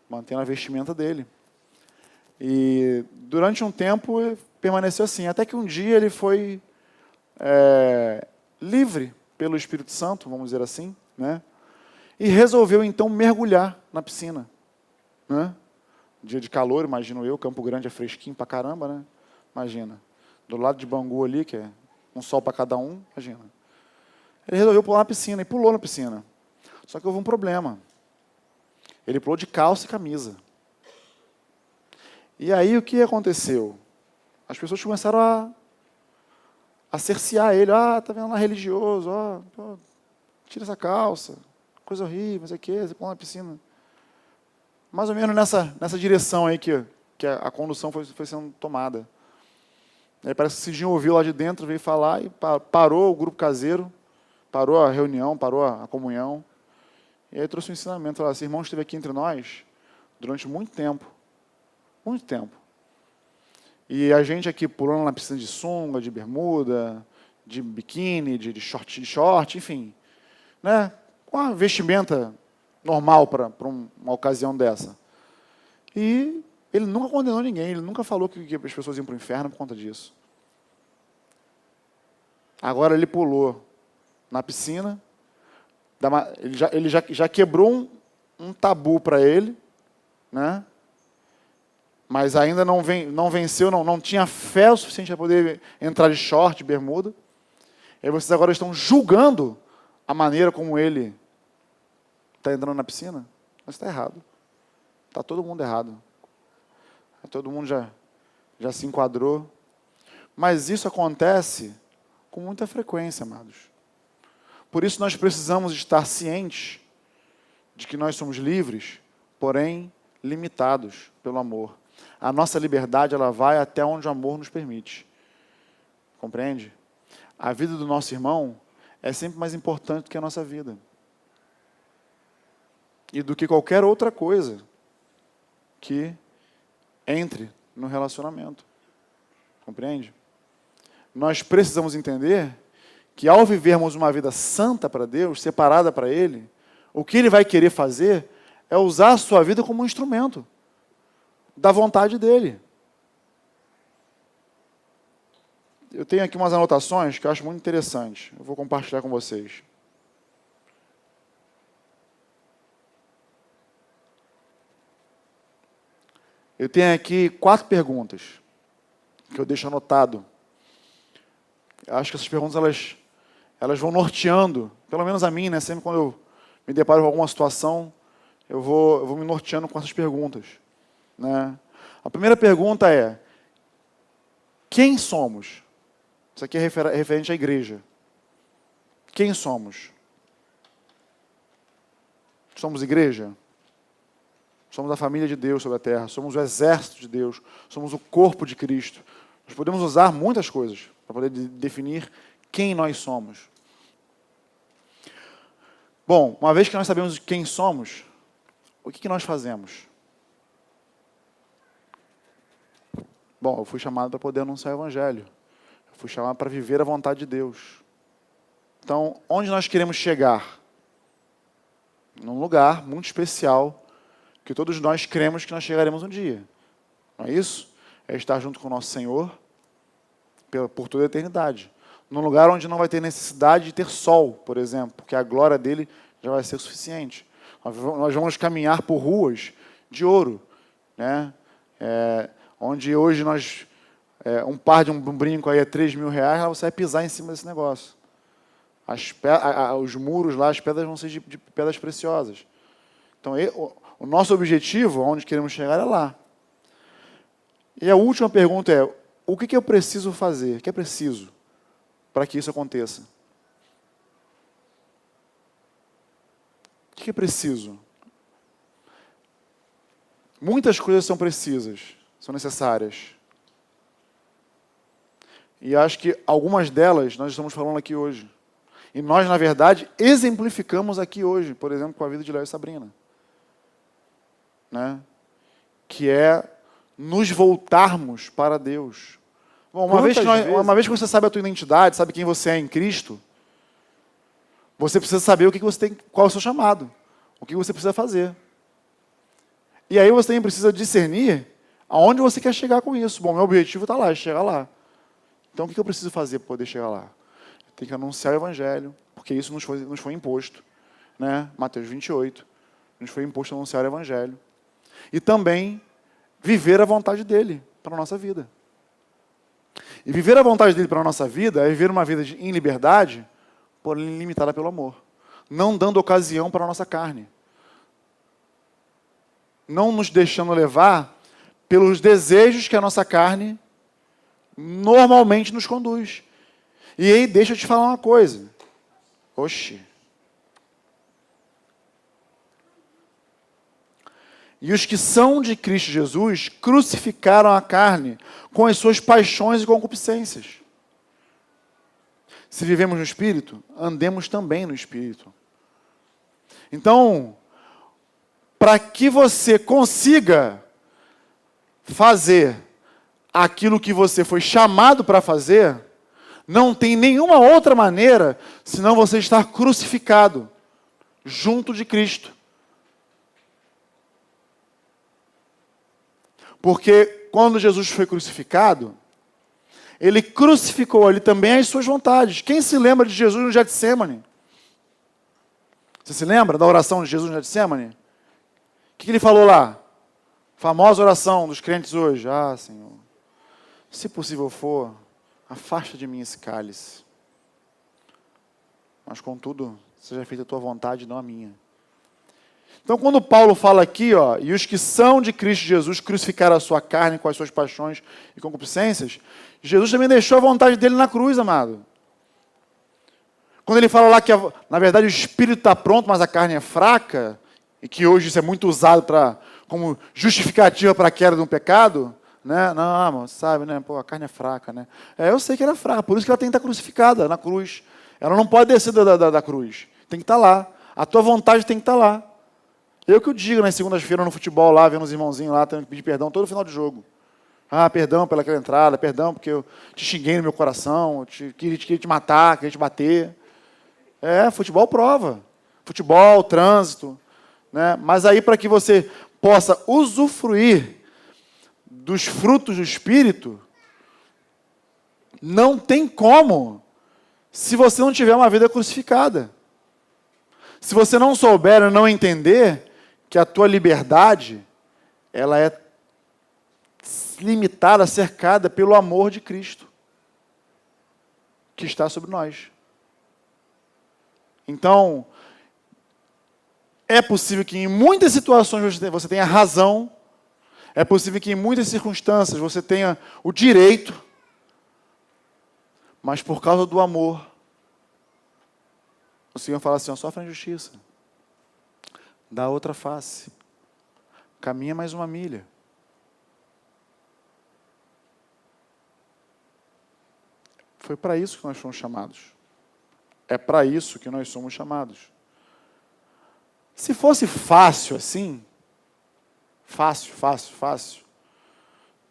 Mantendo a vestimenta dele. E durante um tempo permaneceu assim, até que um dia ele foi livre pelo Espírito Santo, vamos dizer assim, né? E resolveu, então, mergulhar na piscina. Né? Dia de calor, imagino eu, Campo Grande é fresquinho pra caramba, né? Imagina. Do lado de Bangu ali, que é um sol para cada um, imagina. Ele resolveu pular na piscina, e pulou na piscina. Só que houve um problema. Ele pulou de calça e camisa. E aí, o que aconteceu? As pessoas começaram a cercear ele. Tá vendo lá religioso, tira essa calça. Coisa horrível, não sei o quê, você pula na piscina. Mais ou menos nessa direção aí que a condução foi sendo tomada. Aí parece que o Cidinho ouviu lá de dentro, veio falar e parou o grupo caseiro, parou a reunião, parou a comunhão. E aí trouxe um ensinamento. Esse irmão esteve aqui entre nós durante muito tempo. Muito tempo. E a gente aqui pulando na piscina de sunga, de bermuda, de biquíni, de short, enfim. Né? Com uma vestimenta normal para uma ocasião dessa. E ele nunca condenou ninguém, ele nunca falou que as pessoas iam para o inferno por conta disso. Agora ele pulou na piscina, ele já quebrou um tabu para ele, né? Mas ainda não venceu, não tinha fé o suficiente para poder entrar de short, de bermuda. E aí vocês agora estão julgando a maneira como ele está entrando na piscina, mas está errado. Está todo mundo errado. Todo mundo já se enquadrou. Mas isso acontece com muita frequência, amados. Por isso nós precisamos estar cientes de que nós somos livres, porém limitados pelo amor. A nossa liberdade ela vai até onde o amor nos permite. Compreende? A vida do nosso irmão é sempre mais importante do que a nossa vida. E do que qualquer outra coisa que entre no relacionamento. Compreende? Nós precisamos entender que ao vivermos uma vida santa para Deus, separada para Ele, o que Ele vai querer fazer é usar a sua vida como um instrumento da vontade dEle. Eu tenho aqui umas anotações que eu acho muito interessantes. Eu vou compartilhar com vocês. eu tenho aqui 4 perguntas que eu deixo anotado. Eu acho que essas perguntas elas vão norteando, pelo menos a mim, né? Sempre quando eu me deparo com alguma situação, eu vou me norteando com essas perguntas, né? A primeira pergunta é: quem somos? Isso aqui é referente à igreja. Quem somos? Somos igreja? Somos a família de Deus sobre a terra, somos o exército de Deus, somos o corpo de Cristo. Nós podemos usar muitas coisas para poder definir quem nós somos. Bom, uma vez que nós sabemos quem somos, o que nós fazemos? Bom, eu fui chamado para poder anunciar o Evangelho. Eu fui chamado para viver a vontade de Deus. Então, onde nós queremos chegar? Num lugar muito especial, que todos nós cremos que nós chegaremos um dia. Não é isso? É estar junto com o nosso Senhor por toda a eternidade. Num lugar onde não vai ter necessidade de ter sol, por exemplo, porque a glória dele já vai ser suficiente. Nós vamos caminhar por ruas de ouro, né? Onde hoje um par de um brinco aí é R$3.000, você vai pisar em cima desse negócio. Os muros lá, as pedras vão ser de pedras preciosas. Então, o nosso objetivo, onde queremos chegar, é lá. E a última pergunta é: o que eu preciso fazer? O que é preciso para que isso aconteça? O que é preciso? Muitas coisas são precisas, são necessárias. E acho que algumas delas nós estamos falando aqui hoje. E nós, na verdade, exemplificamos aqui hoje, por exemplo, com a vida de Léo e Sabrina. Né? Que é nos voltarmos para Deus. Bom, uma vez que você sabe a tua identidade, sabe quem você é em Cristo, você precisa saber qual é o seu chamado, o que você precisa fazer. E aí você também precisa discernir aonde você quer chegar com isso. Bom, meu objetivo está lá, é chegar lá. Então, o que eu preciso fazer para poder chegar lá? Eu tenho que anunciar o Evangelho, porque isso nos foi imposto. Né? Mateus 28, nos foi imposto anunciar o Evangelho. E também viver a vontade dele para a nossa vida. E viver a vontade dele para a nossa vida é viver uma vida em liberdade, porém limitada pelo amor. Não dando ocasião para a nossa carne. Não nos deixando levar pelos desejos que a nossa carne normalmente nos conduz. E aí, deixa eu te falar uma coisa. Oxi. E os que são de Cristo Jesus crucificaram a carne com as suas paixões e concupiscências. Se vivemos no Espírito, andemos também no Espírito. Então, para que você consiga fazer aquilo que você foi chamado para fazer, não tem nenhuma outra maneira senão você estar crucificado junto de Cristo. Porque quando Jesus foi crucificado, ele crucificou ali também as suas vontades. Quem se lembra de Jesus no Getsêmani? Você se lembra da oração de Jesus no Getsêmani? O que ele falou lá? Famosa oração dos crentes hoje. Ah, Senhor, se possível for, afasta de mim esse cálice. Mas, contudo, seja feita a tua vontade, não a minha. Então, quando Paulo fala aqui, e os que são de Cristo Jesus crucificaram a sua carne com as suas paixões e concupiscências, Jesus também deixou a vontade dele na cruz, amado. Quando ele fala lá que, na verdade, o espírito está pronto, mas a carne é fraca, e que hoje isso é muito usado como justificativa para a queda de um pecado, né? Não, sabe, né? Pô, a carne é fraca, né? Eu sei que ela é fraca, por isso que ela tem que estar crucificada na cruz. Ela não pode descer da cruz. Tem que estar lá. A tua vontade tem que estar lá. Eu que eu digo nas segundas-feiras no futebol lá, vendo os irmãozinhos lá, tendo que pedir perdão todo final de jogo. Ah, perdão pelaquela entrada, perdão porque eu te xinguei no meu coração, queria te matar, queria te bater. Futebol prova. Futebol, trânsito. Né? Mas aí, para que você possa usufruir dos frutos do Espírito, não tem como se você não tiver uma vida crucificada. Se você não souber ou não entender que a tua liberdade, ela é limitada, cercada pelo amor de Cristo, que está sobre nós. Então, é possível que em muitas situações você tenha razão, é possível que em muitas circunstâncias você tenha o direito, mas por causa do amor, o Senhor fala assim, ó, sofre a injustiça, dá outra face, caminha mais uma milha. Foi para isso que nós fomos chamados. É para isso que nós somos chamados. Se fosse fácil assim, fácil,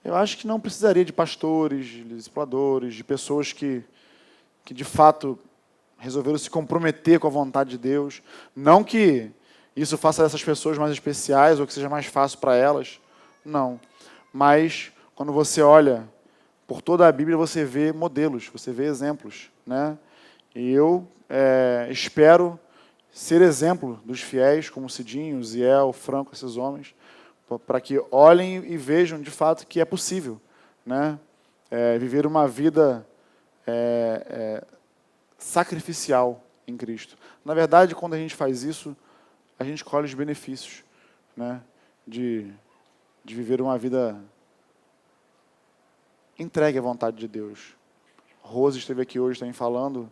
eu acho que não precisaria de pastores, de discipuladores, de pessoas que de fato resolveram se comprometer com a vontade de Deus. Não que isso faça dessas pessoas mais especiais ou que seja mais fácil para elas. Não. Mas quando você olha por toda a Bíblia, você vê modelos, você vê exemplos, né? E eu espero ser exemplo dos fiéis, como Cidinho, Ziel, Franco, esses homens, para que olhem e vejam de fato que é possível, né? Viver uma vida sacrificial em Cristo. Na verdade, quando a gente faz isso, a gente colhe os benefícios, né? De viver uma vida entregue à vontade de Deus. Rose esteve aqui hoje também falando.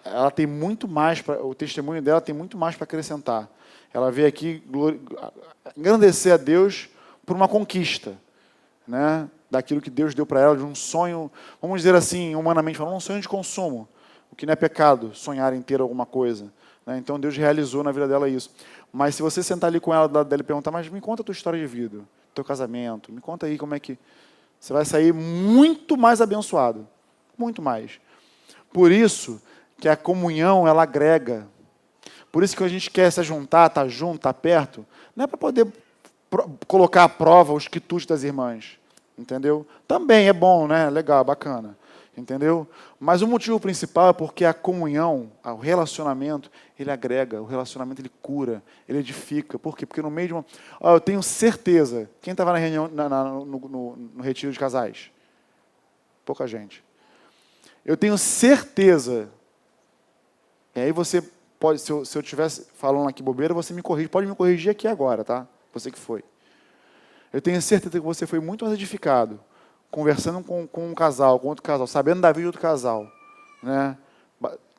Ela tem muito mais, o testemunho dela tem muito mais para acrescentar. Ela veio aqui engrandecer a Deus por uma conquista, né? Daquilo que Deus deu para ela, de um sonho, vamos dizer assim, humanamente falando, um sonho de consumo, o que não é pecado, sonhar em ter alguma coisa, né? Então Deus realizou na vida dela isso. Mas se você sentar ali com ela, do lado dela e perguntar, mas me conta a tua história de vida, teu casamento, me conta aí como é que... Você vai sair muito mais abençoado, muito mais. Por isso que a comunhão, ela agrega. Por isso que a gente quer se juntar, estar junto, estar perto, não é para poder colocar à prova os quitutes das irmãs, entendeu? Também é bom, né? Legal, bacana, entendeu? Mas o motivo principal é porque a comunhão, o relacionamento, ele agrega, o relacionamento ele cura, ele edifica. Por quê? Porque no meio de uma... eu tenho certeza, quem estava na reunião, no retiro de casais? Pouca gente. Eu tenho certeza, e aí você pode, se eu estivesse falando aqui bobeira, você me corrige, pode me corrigir aqui agora, tá? Você que foi. Eu tenho certeza que você foi muito mais edificado, conversando com um casal, com outro casal, sabendo da vida de outro casal, né?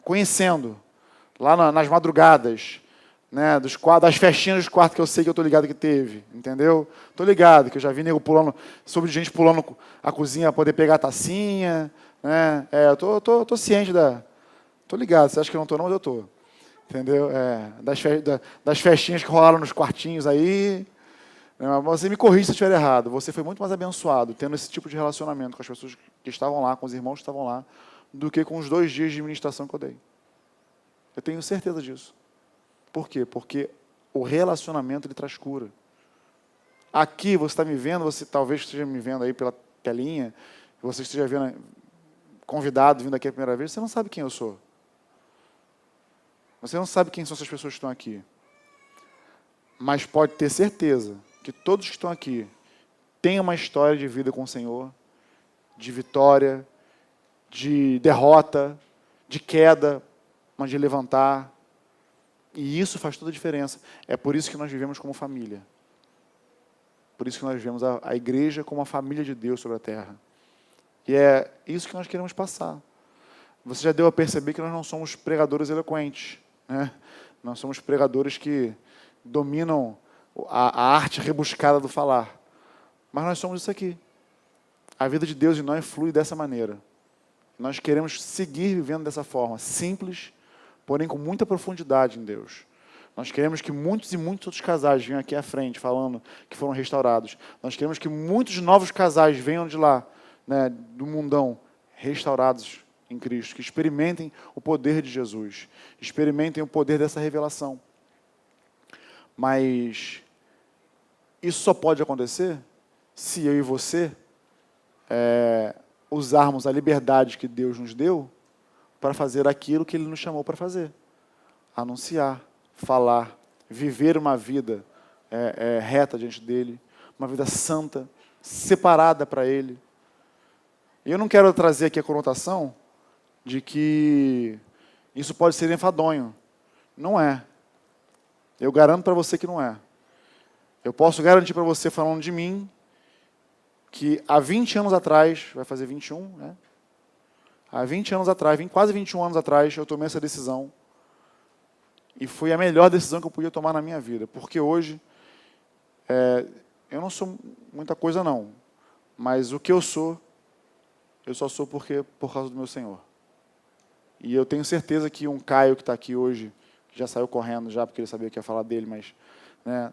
Conhecendo, lá nas madrugadas, né? Das festinhas dos quartos que eu sei que eu estou ligado que teve, entendeu? Estou ligado, que eu já vi nego pulando, sobre gente pulando a cozinha para poder pegar a tacinha, né? Eu tô ciente da... Estou ligado, você acha que eu não estou não, mas eu estou. Entendeu? Das festinhas que rolaram nos quartinhos aí. Você me corrige se eu estiver errado. Você foi muito mais abençoado tendo esse tipo de relacionamento com as pessoas que estavam lá, com os irmãos que estavam lá, do que com os 2 dias de ministração que eu dei. Eu tenho certeza disso. Por quê? Porque o relacionamento ele traz cura. Aqui você está me vendo, você talvez esteja me vendo aí pela telinha, você esteja vendo convidado vindo aqui a primeira vez, você não sabe quem eu sou. Você não sabe quem são essas pessoas que estão aqui. Mas pode ter certeza que todos que estão aqui têm uma história de vida com o Senhor, de vitória, de derrota, de queda, mas de levantar. E isso faz toda a diferença. É por isso que nós vivemos como família. Por isso que nós vivemos a igreja como a família de Deus sobre a terra. E é isso que nós queremos passar. Você já deu a perceber que nós não somos pregadores eloquentes, né? Nós somos pregadores que dominam a arte rebuscada do falar. Mas nós somos isso aqui. A vida de Deus em nós flui dessa maneira. Nós queremos seguir vivendo dessa forma, simples, porém com muita profundidade em Deus. Nós queremos que muitos e muitos outros casais venham aqui à frente falando que foram restaurados. Nós queremos que muitos novos casais venham de lá, né, do mundão, restaurados em Cristo, que experimentem o poder de Jesus, experimentem o poder dessa revelação. Mas isso só pode acontecer se eu e você usarmos a liberdade que Deus nos deu para fazer aquilo que Ele nos chamou para fazer. Anunciar, falar, viver uma vida reta diante dEle, uma vida santa, separada para Ele. E eu não quero trazer aqui a conotação de que isso pode ser enfadonho. Não é. Eu garanto para você que não é. Eu posso garantir para você, falando de mim, que há 20 anos atrás, vai fazer 21, né? Há 20 anos atrás, quase 21 anos atrás, eu tomei essa decisão. E foi a melhor decisão que eu podia tomar na minha vida. Porque hoje, eu não sou muita coisa não. Mas o que eu sou, eu só sou por causa do meu Senhor. E eu tenho certeza que um Caio que está aqui hoje, que já saiu correndo já, porque ele sabia que ia falar dele, mas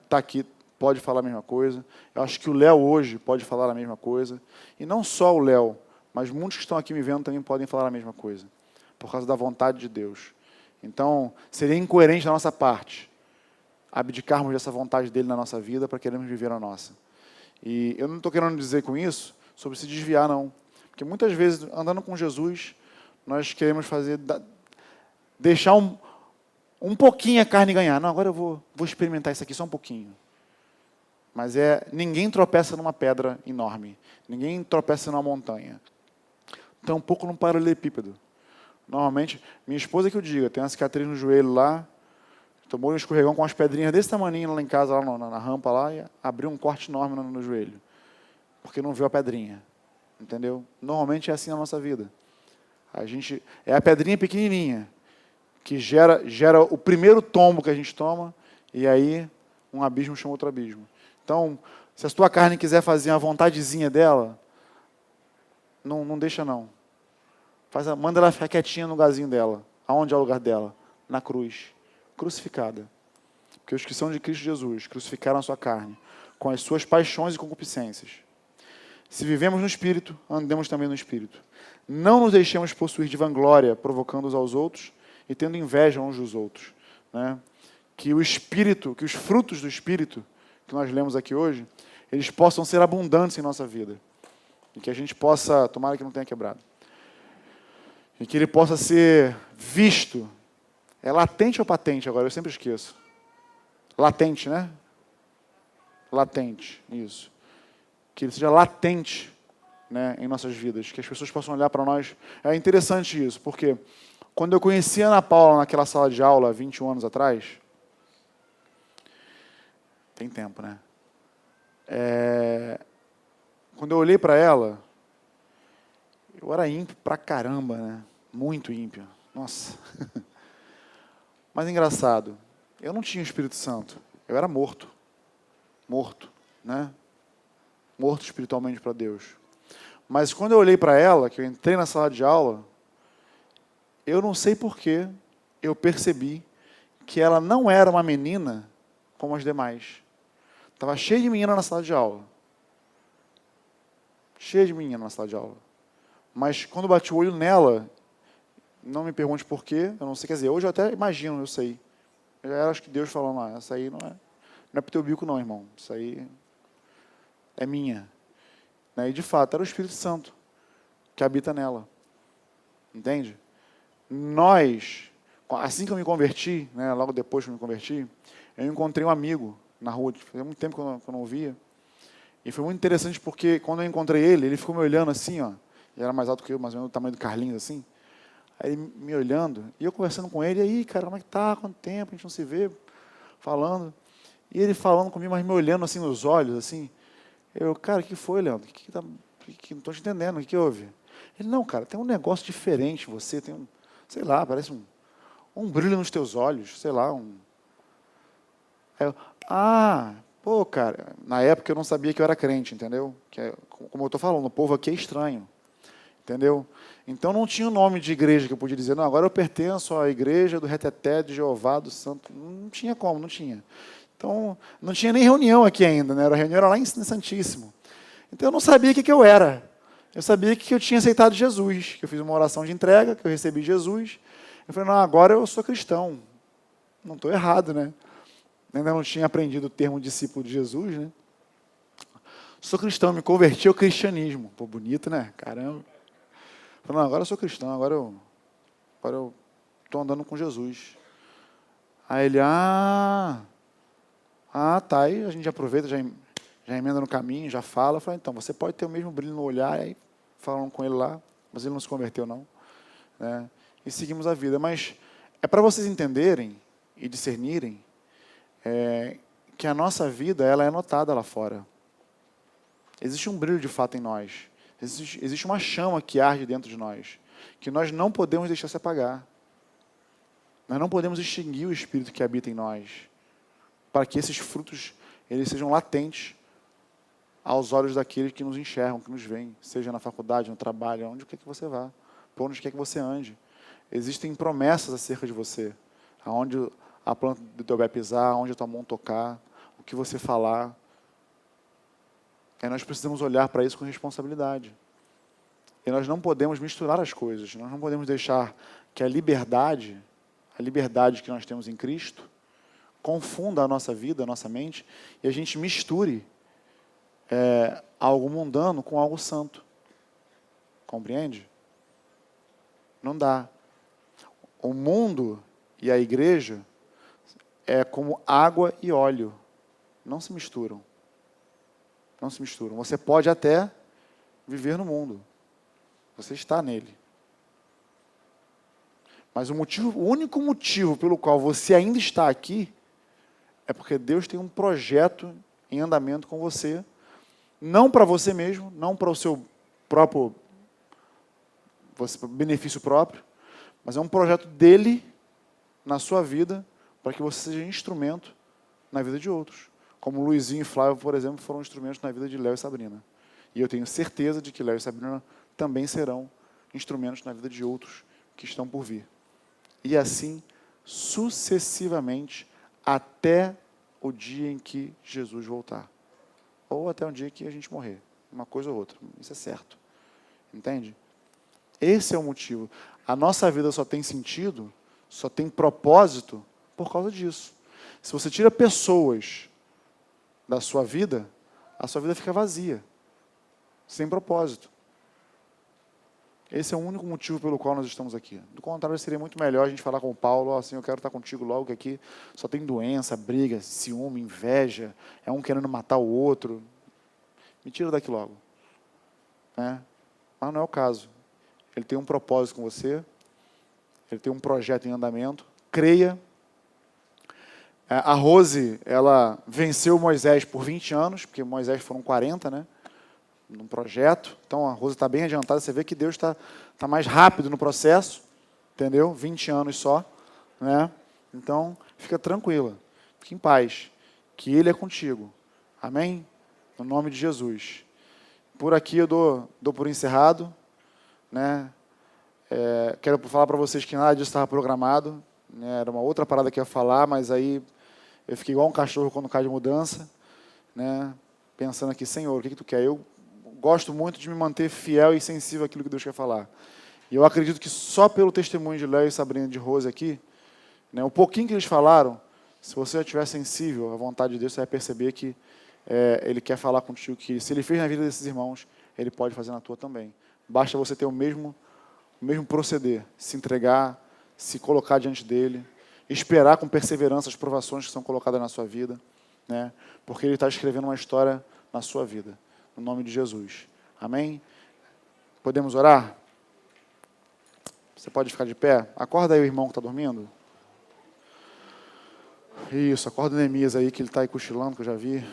está aqui, pode falar a mesma coisa. Eu acho que o Léo hoje pode falar a mesma coisa. E não só o Léo, mas muitos que estão aqui me vendo também podem falar a mesma coisa. Por causa da vontade de Deus. Então, seria incoerente da nossa parte abdicarmos dessa vontade dele na nossa vida para querermos viver a nossa. E eu não estou querendo dizer com isso sobre se desviar, não. Porque muitas vezes, andando com Jesus, nós queremos deixar um pouquinho a carne ganhar. Não, agora eu vou experimentar isso aqui só um pouquinho. Mas ninguém tropeça numa pedra enorme. Ninguém tropeça numa montanha. Tampouco num paralelepípedo. Normalmente, minha esposa que eu diga, tem uma cicatriz no joelho lá, tomou um escorregão com umas pedrinhas desse tamanho lá em casa, lá na rampa lá, e abriu um corte enorme no joelho. Porque não viu a pedrinha. Entendeu? Normalmente é assim na nossa vida. É a pedrinha pequenininha que gera o primeiro tombo que a gente toma, e aí um abismo chama outro abismo. Então, se a tua carne quiser fazer uma vontadezinha dela, não deixa não. Manda ela ficar quietinha no lugarzinho dela. Aonde é o lugar dela? Na cruz. Crucificada. Porque os que são de Cristo Jesus crucificaram a sua carne com as suas paixões e concupiscências. Se vivemos no Espírito, andemos também no Espírito. Não nos deixemos possuir de vanglória, provocando uns aos outros e tendo inveja uns dos outros. Né? Que o Espírito, que os frutos do Espírito, que nós lemos aqui hoje, eles possam ser abundantes em nossa vida. E que a gente possa, tomara que não tenha quebrado, e que ele possa ser visto. É latente ou patente agora? Eu sempre esqueço. Latente, né? Latente, isso. Que ele seja latente, né, em nossas vidas. Que as pessoas possam olhar para nós. É interessante isso, porque quando eu conheci a Ana Paula naquela sala de aula, 21 anos atrás, tem tempo, né? Quando eu olhei para ela, eu era ímpio pra caramba, né? Muito ímpio. Nossa. Mas engraçado, eu não tinha o Espírito Santo. Eu era morto. Morto, né? Morto espiritualmente para Deus. Mas quando eu olhei para ela, que eu entrei na sala de aula, eu não sei porquê, eu percebi que ela não era uma menina como as demais. Estava cheio de menina na sala de aula. Cheia de menina na sala de aula. Mas quando eu bati o olho nela, não me pergunte por quê, eu não sei, quer dizer, hoje eu até imagino, eu sei. Eu já era, acho que Deus falando, essa aí não é pro teu bico não, irmão. Isso aí é minha. E de fato, era o Espírito Santo que habita nela. Entende? Nós, assim que eu me converti, né, logo depois que eu me converti, eu encontrei um amigo na rua, fazia muito tempo que eu não o via. E foi muito interessante porque quando eu encontrei ele ficou me olhando assim, ó. Ele era mais alto que eu, mais ou menos do tamanho do Carlinhos, assim. Aí me olhando, e eu conversando com ele, e aí, cara, como é que tá? Quanto tempo a gente não se vê? Falando. E ele falando comigo, mas me olhando assim nos olhos, assim. Eu, cara, o que foi, Leandro? Não estou te entendendo, o que houve? Ele, não, cara, tem um negócio diferente em você, tem sei lá, parece um brilho nos teus olhos, sei lá, Aí eu, pô, cara, na época eu não sabia que eu era crente, entendeu? Como eu estou falando, o povo aqui é estranho, entendeu? Então não tinha o nome de igreja que eu podia dizer, não, agora eu pertenço à igreja do Reteté, de Jeová, do Santo. Não tinha como, não tinha. Então, não tinha nem reunião aqui ainda, né? A reunião era lá em Santíssimo. Então eu não sabia o que eu era. Eu sabia que eu tinha aceitado Jesus, que eu fiz uma oração de entrega, que eu recebi Jesus. Eu falei, não, agora eu sou cristão. Não estou errado, né? Ainda não tinha aprendido o termo discípulo de Jesus, né? Sou cristão, me converti ao cristianismo. Pô, bonito, né? Caramba. Falei, não, agora eu sou cristão, agora eu estou andando com Jesus. Aí ele, tá, aí a gente aproveita, já já emenda no caminho, já fala. Fala, então, você pode ter o mesmo brilho no olhar, aí falam com ele lá, mas ele não se converteu, não. Né? E seguimos a vida. Mas é para vocês entenderem e discernirem que a nossa vida ela é notada lá fora. Existe um brilho de fato em nós. Existe uma chama que arde dentro de nós, que nós não podemos deixar se apagar. Nós não podemos extinguir o Espírito que habita em nós, para que esses frutos eles sejam latentes aos olhos daqueles que nos enxergam, que nos veem, seja na faculdade, no trabalho, onde quer que você vá, por onde quer que você ande. Existem promessas acerca de você, aonde a planta do teu pé pisar, aonde a tua mão tocar, o que você falar. Nós precisamos olhar para isso com responsabilidade. E nós não podemos misturar as coisas, nós não podemos deixar que a liberdade que nós temos em Cristo, confunda a nossa vida, a nossa mente, e a gente misture algo mundano com algo santo. Compreende? Não dá. O mundo e a igreja é como água e óleo. Não se misturam. Não se misturam. Você pode até viver no mundo. Você está nele. Mas o único motivo pelo qual você ainda está aqui é porque Deus tem um projeto em andamento com você, não para você mesmo, não para o seu próprio benefício próprio, mas é um projeto dele na sua vida para que você seja instrumento na vida de outros. Como Luizinho e Flávio, por exemplo, foram instrumentos na vida de Léo e Sabrina. E eu tenho certeza de que Léo e Sabrina também serão instrumentos na vida de outros que estão por vir. E assim, sucessivamente, até o dia em que Jesus voltar. Ou até o dia que a gente morrer. Uma coisa ou outra. Isso é certo. Entende? Esse é o motivo. A nossa vida só tem sentido, só tem propósito por causa disso. Se você tira pessoas da sua vida, a sua vida fica vazia. Sem propósito. Esse é o único motivo pelo qual nós estamos aqui. Do contrário, seria muito melhor a gente falar com o Paulo, assim, eu quero estar contigo logo, que aqui só tem doença, briga, ciúme, inveja, é um querendo matar o outro. Me tira daqui logo. Mas não é o caso. Ele tem um propósito com você, ele tem um projeto em andamento, creia. A Rose, ela venceu Moisés por 20 anos, porque Moisés foram 40, né? Num projeto. Então, a Rosa está bem adiantada. Você vê que Deus está mais rápido no processo. Entendeu? 20 anos só. Né? Então, fica tranquila. Fique em paz. Que Ele é contigo. Amém? No nome de Jesus. Por aqui eu dou por encerrado. Né? Quero falar para vocês que nada disso estava programado. Né? Era uma outra parada que eu ia falar, mas aí eu fiquei igual um cachorro quando cai de mudança. Né? Pensando aqui, Senhor, o que tu quer? Eu gosto muito de me manter fiel e sensível àquilo que Deus quer falar. E eu acredito que só pelo testemunho de Léo e Sabrina de Rose aqui, né, o pouquinho que eles falaram, se você estiver sensível à vontade de Deus, você vai perceber que Ele quer falar contigo, que se Ele fez na vida desses irmãos, Ele pode fazer na tua também. Basta você ter o mesmo proceder, se entregar, se colocar diante dEle, esperar com perseverança as provações que são colocadas na sua vida, né, porque Ele está escrevendo uma história na sua vida. No nome de Jesus. Amém? Podemos orar? Você pode ficar de pé? Acorda aí o irmão que está dormindo. Isso, acorda o Neemias aí, que ele está aí cochilando, que eu já vi.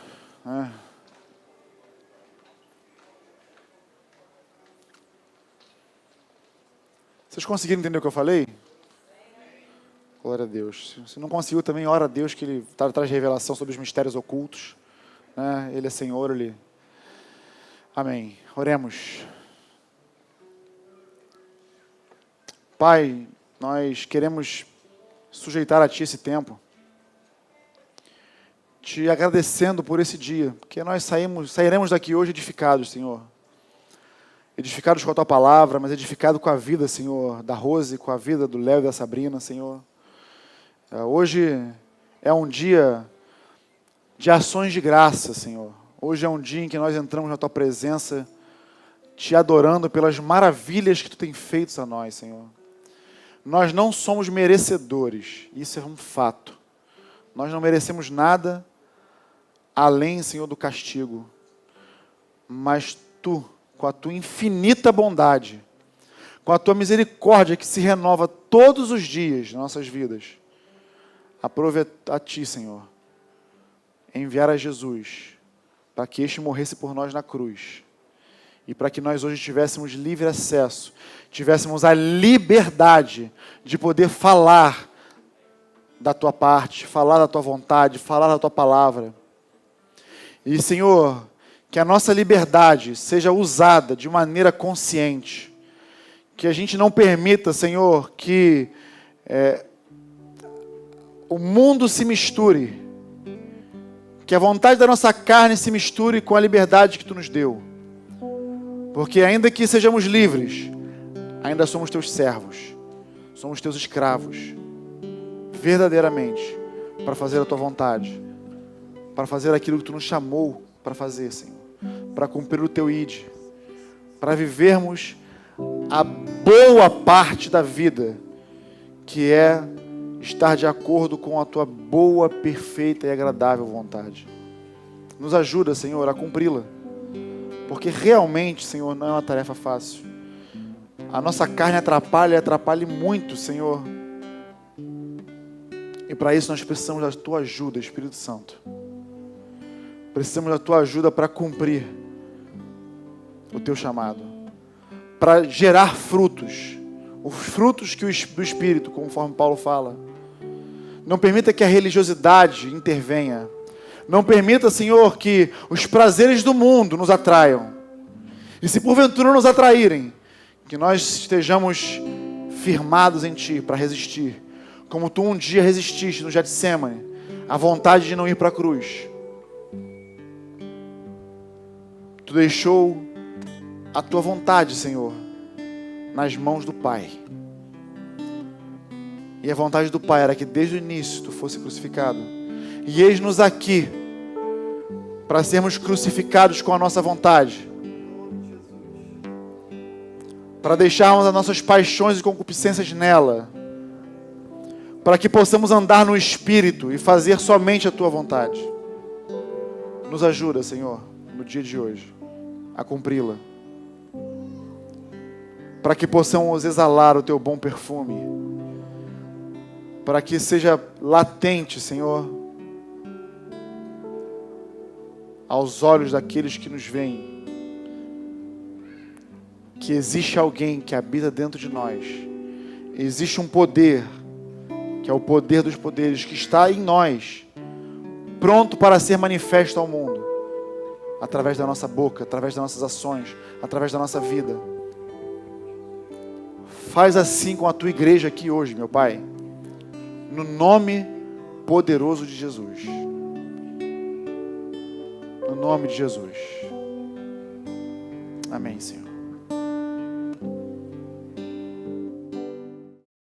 Vocês conseguiram entender o que eu falei? Glória a Deus. Se não conseguiu também, ora a Deus que Ele traz revelação sobre os mistérios ocultos. Né? Ele é Senhor, Ele... Amém. Oremos. Pai, nós queremos sujeitar a Ti esse tempo, Te agradecendo por esse dia, porque nós sairemos daqui hoje edificados, Senhor. Edificados com a Tua palavra, mas edificados com a vida, Senhor, da Rose, com a vida do Léo e da Sabrina, Senhor. Hoje é um dia de ações de graça, Senhor. Hoje é um dia em que nós entramos na Tua presença, Te adorando pelas maravilhas que Tu tem feito a nós, Senhor. Nós não somos merecedores, isso é um fato. Nós não merecemos nada além, Senhor, do castigo. Mas Tu, com a Tua infinita bondade, com a Tua misericórdia que se renova todos os dias nas nossas vidas, aprove a Ti, Senhor, enviar a Jesus para que este morresse por nós na cruz e para que nós hoje tivéssemos livre acesso, tivéssemos a liberdade de poder falar da Tua parte, falar da Tua vontade, falar da Tua palavra. E, Senhor, que a nossa liberdade seja usada de maneira consciente, que a gente não permita, Senhor, que o mundo se misture, que a vontade da nossa carne se misture com a liberdade que Tu nos deu. Porque ainda que sejamos livres, ainda somos Teus servos, somos Teus escravos, verdadeiramente, para fazer a Tua vontade, para fazer aquilo que Tu nos chamou para fazer, Senhor, para cumprir o Teu ID, para vivermos a boa parte da vida, que é estar de acordo com a Tua boa, perfeita e agradável vontade. Nos ajuda, Senhor, a cumpri-la, porque realmente, Senhor, não é uma tarefa fácil. A nossa carne atrapalha muito, Senhor. E para isso nós precisamos da Tua ajuda, Espírito Santo. Precisamos da Tua ajuda para cumprir o Teu chamado, para gerar frutos, os frutos do Espírito, conforme Paulo fala. Não permita que a religiosidade intervenha. Não permita, Senhor, que os prazeres do mundo nos atraiam. E se porventura nos atraírem, que nós estejamos firmados em Ti para resistir, como Tu um dia resististe no Getsemane, à vontade de não ir para a cruz. Tu deixou a Tua vontade, Senhor, nas mãos do Pai. E a vontade do Pai era que desde o início Tu fosse crucificado. E eis-nos aqui para sermos crucificados com a nossa vontade, para deixarmos as nossas paixões e concupiscências nela, para que possamos andar no Espírito e fazer somente a Tua vontade. Nos ajuda, Senhor, no dia de hoje, a cumpri-la, para que possamos exalar o Teu bom perfume, para que seja latente, Senhor, aos olhos daqueles que nos veem, que existe alguém que habita dentro de nós, existe um poder, que é o poder dos poderes, que está em nós, pronto para ser manifesto ao mundo, através da nossa boca, através das nossas ações, através da nossa vida. Faz assim com a Tua igreja aqui hoje, meu Pai, no nome poderoso de Jesus. No nome de Jesus. Amém, Senhor.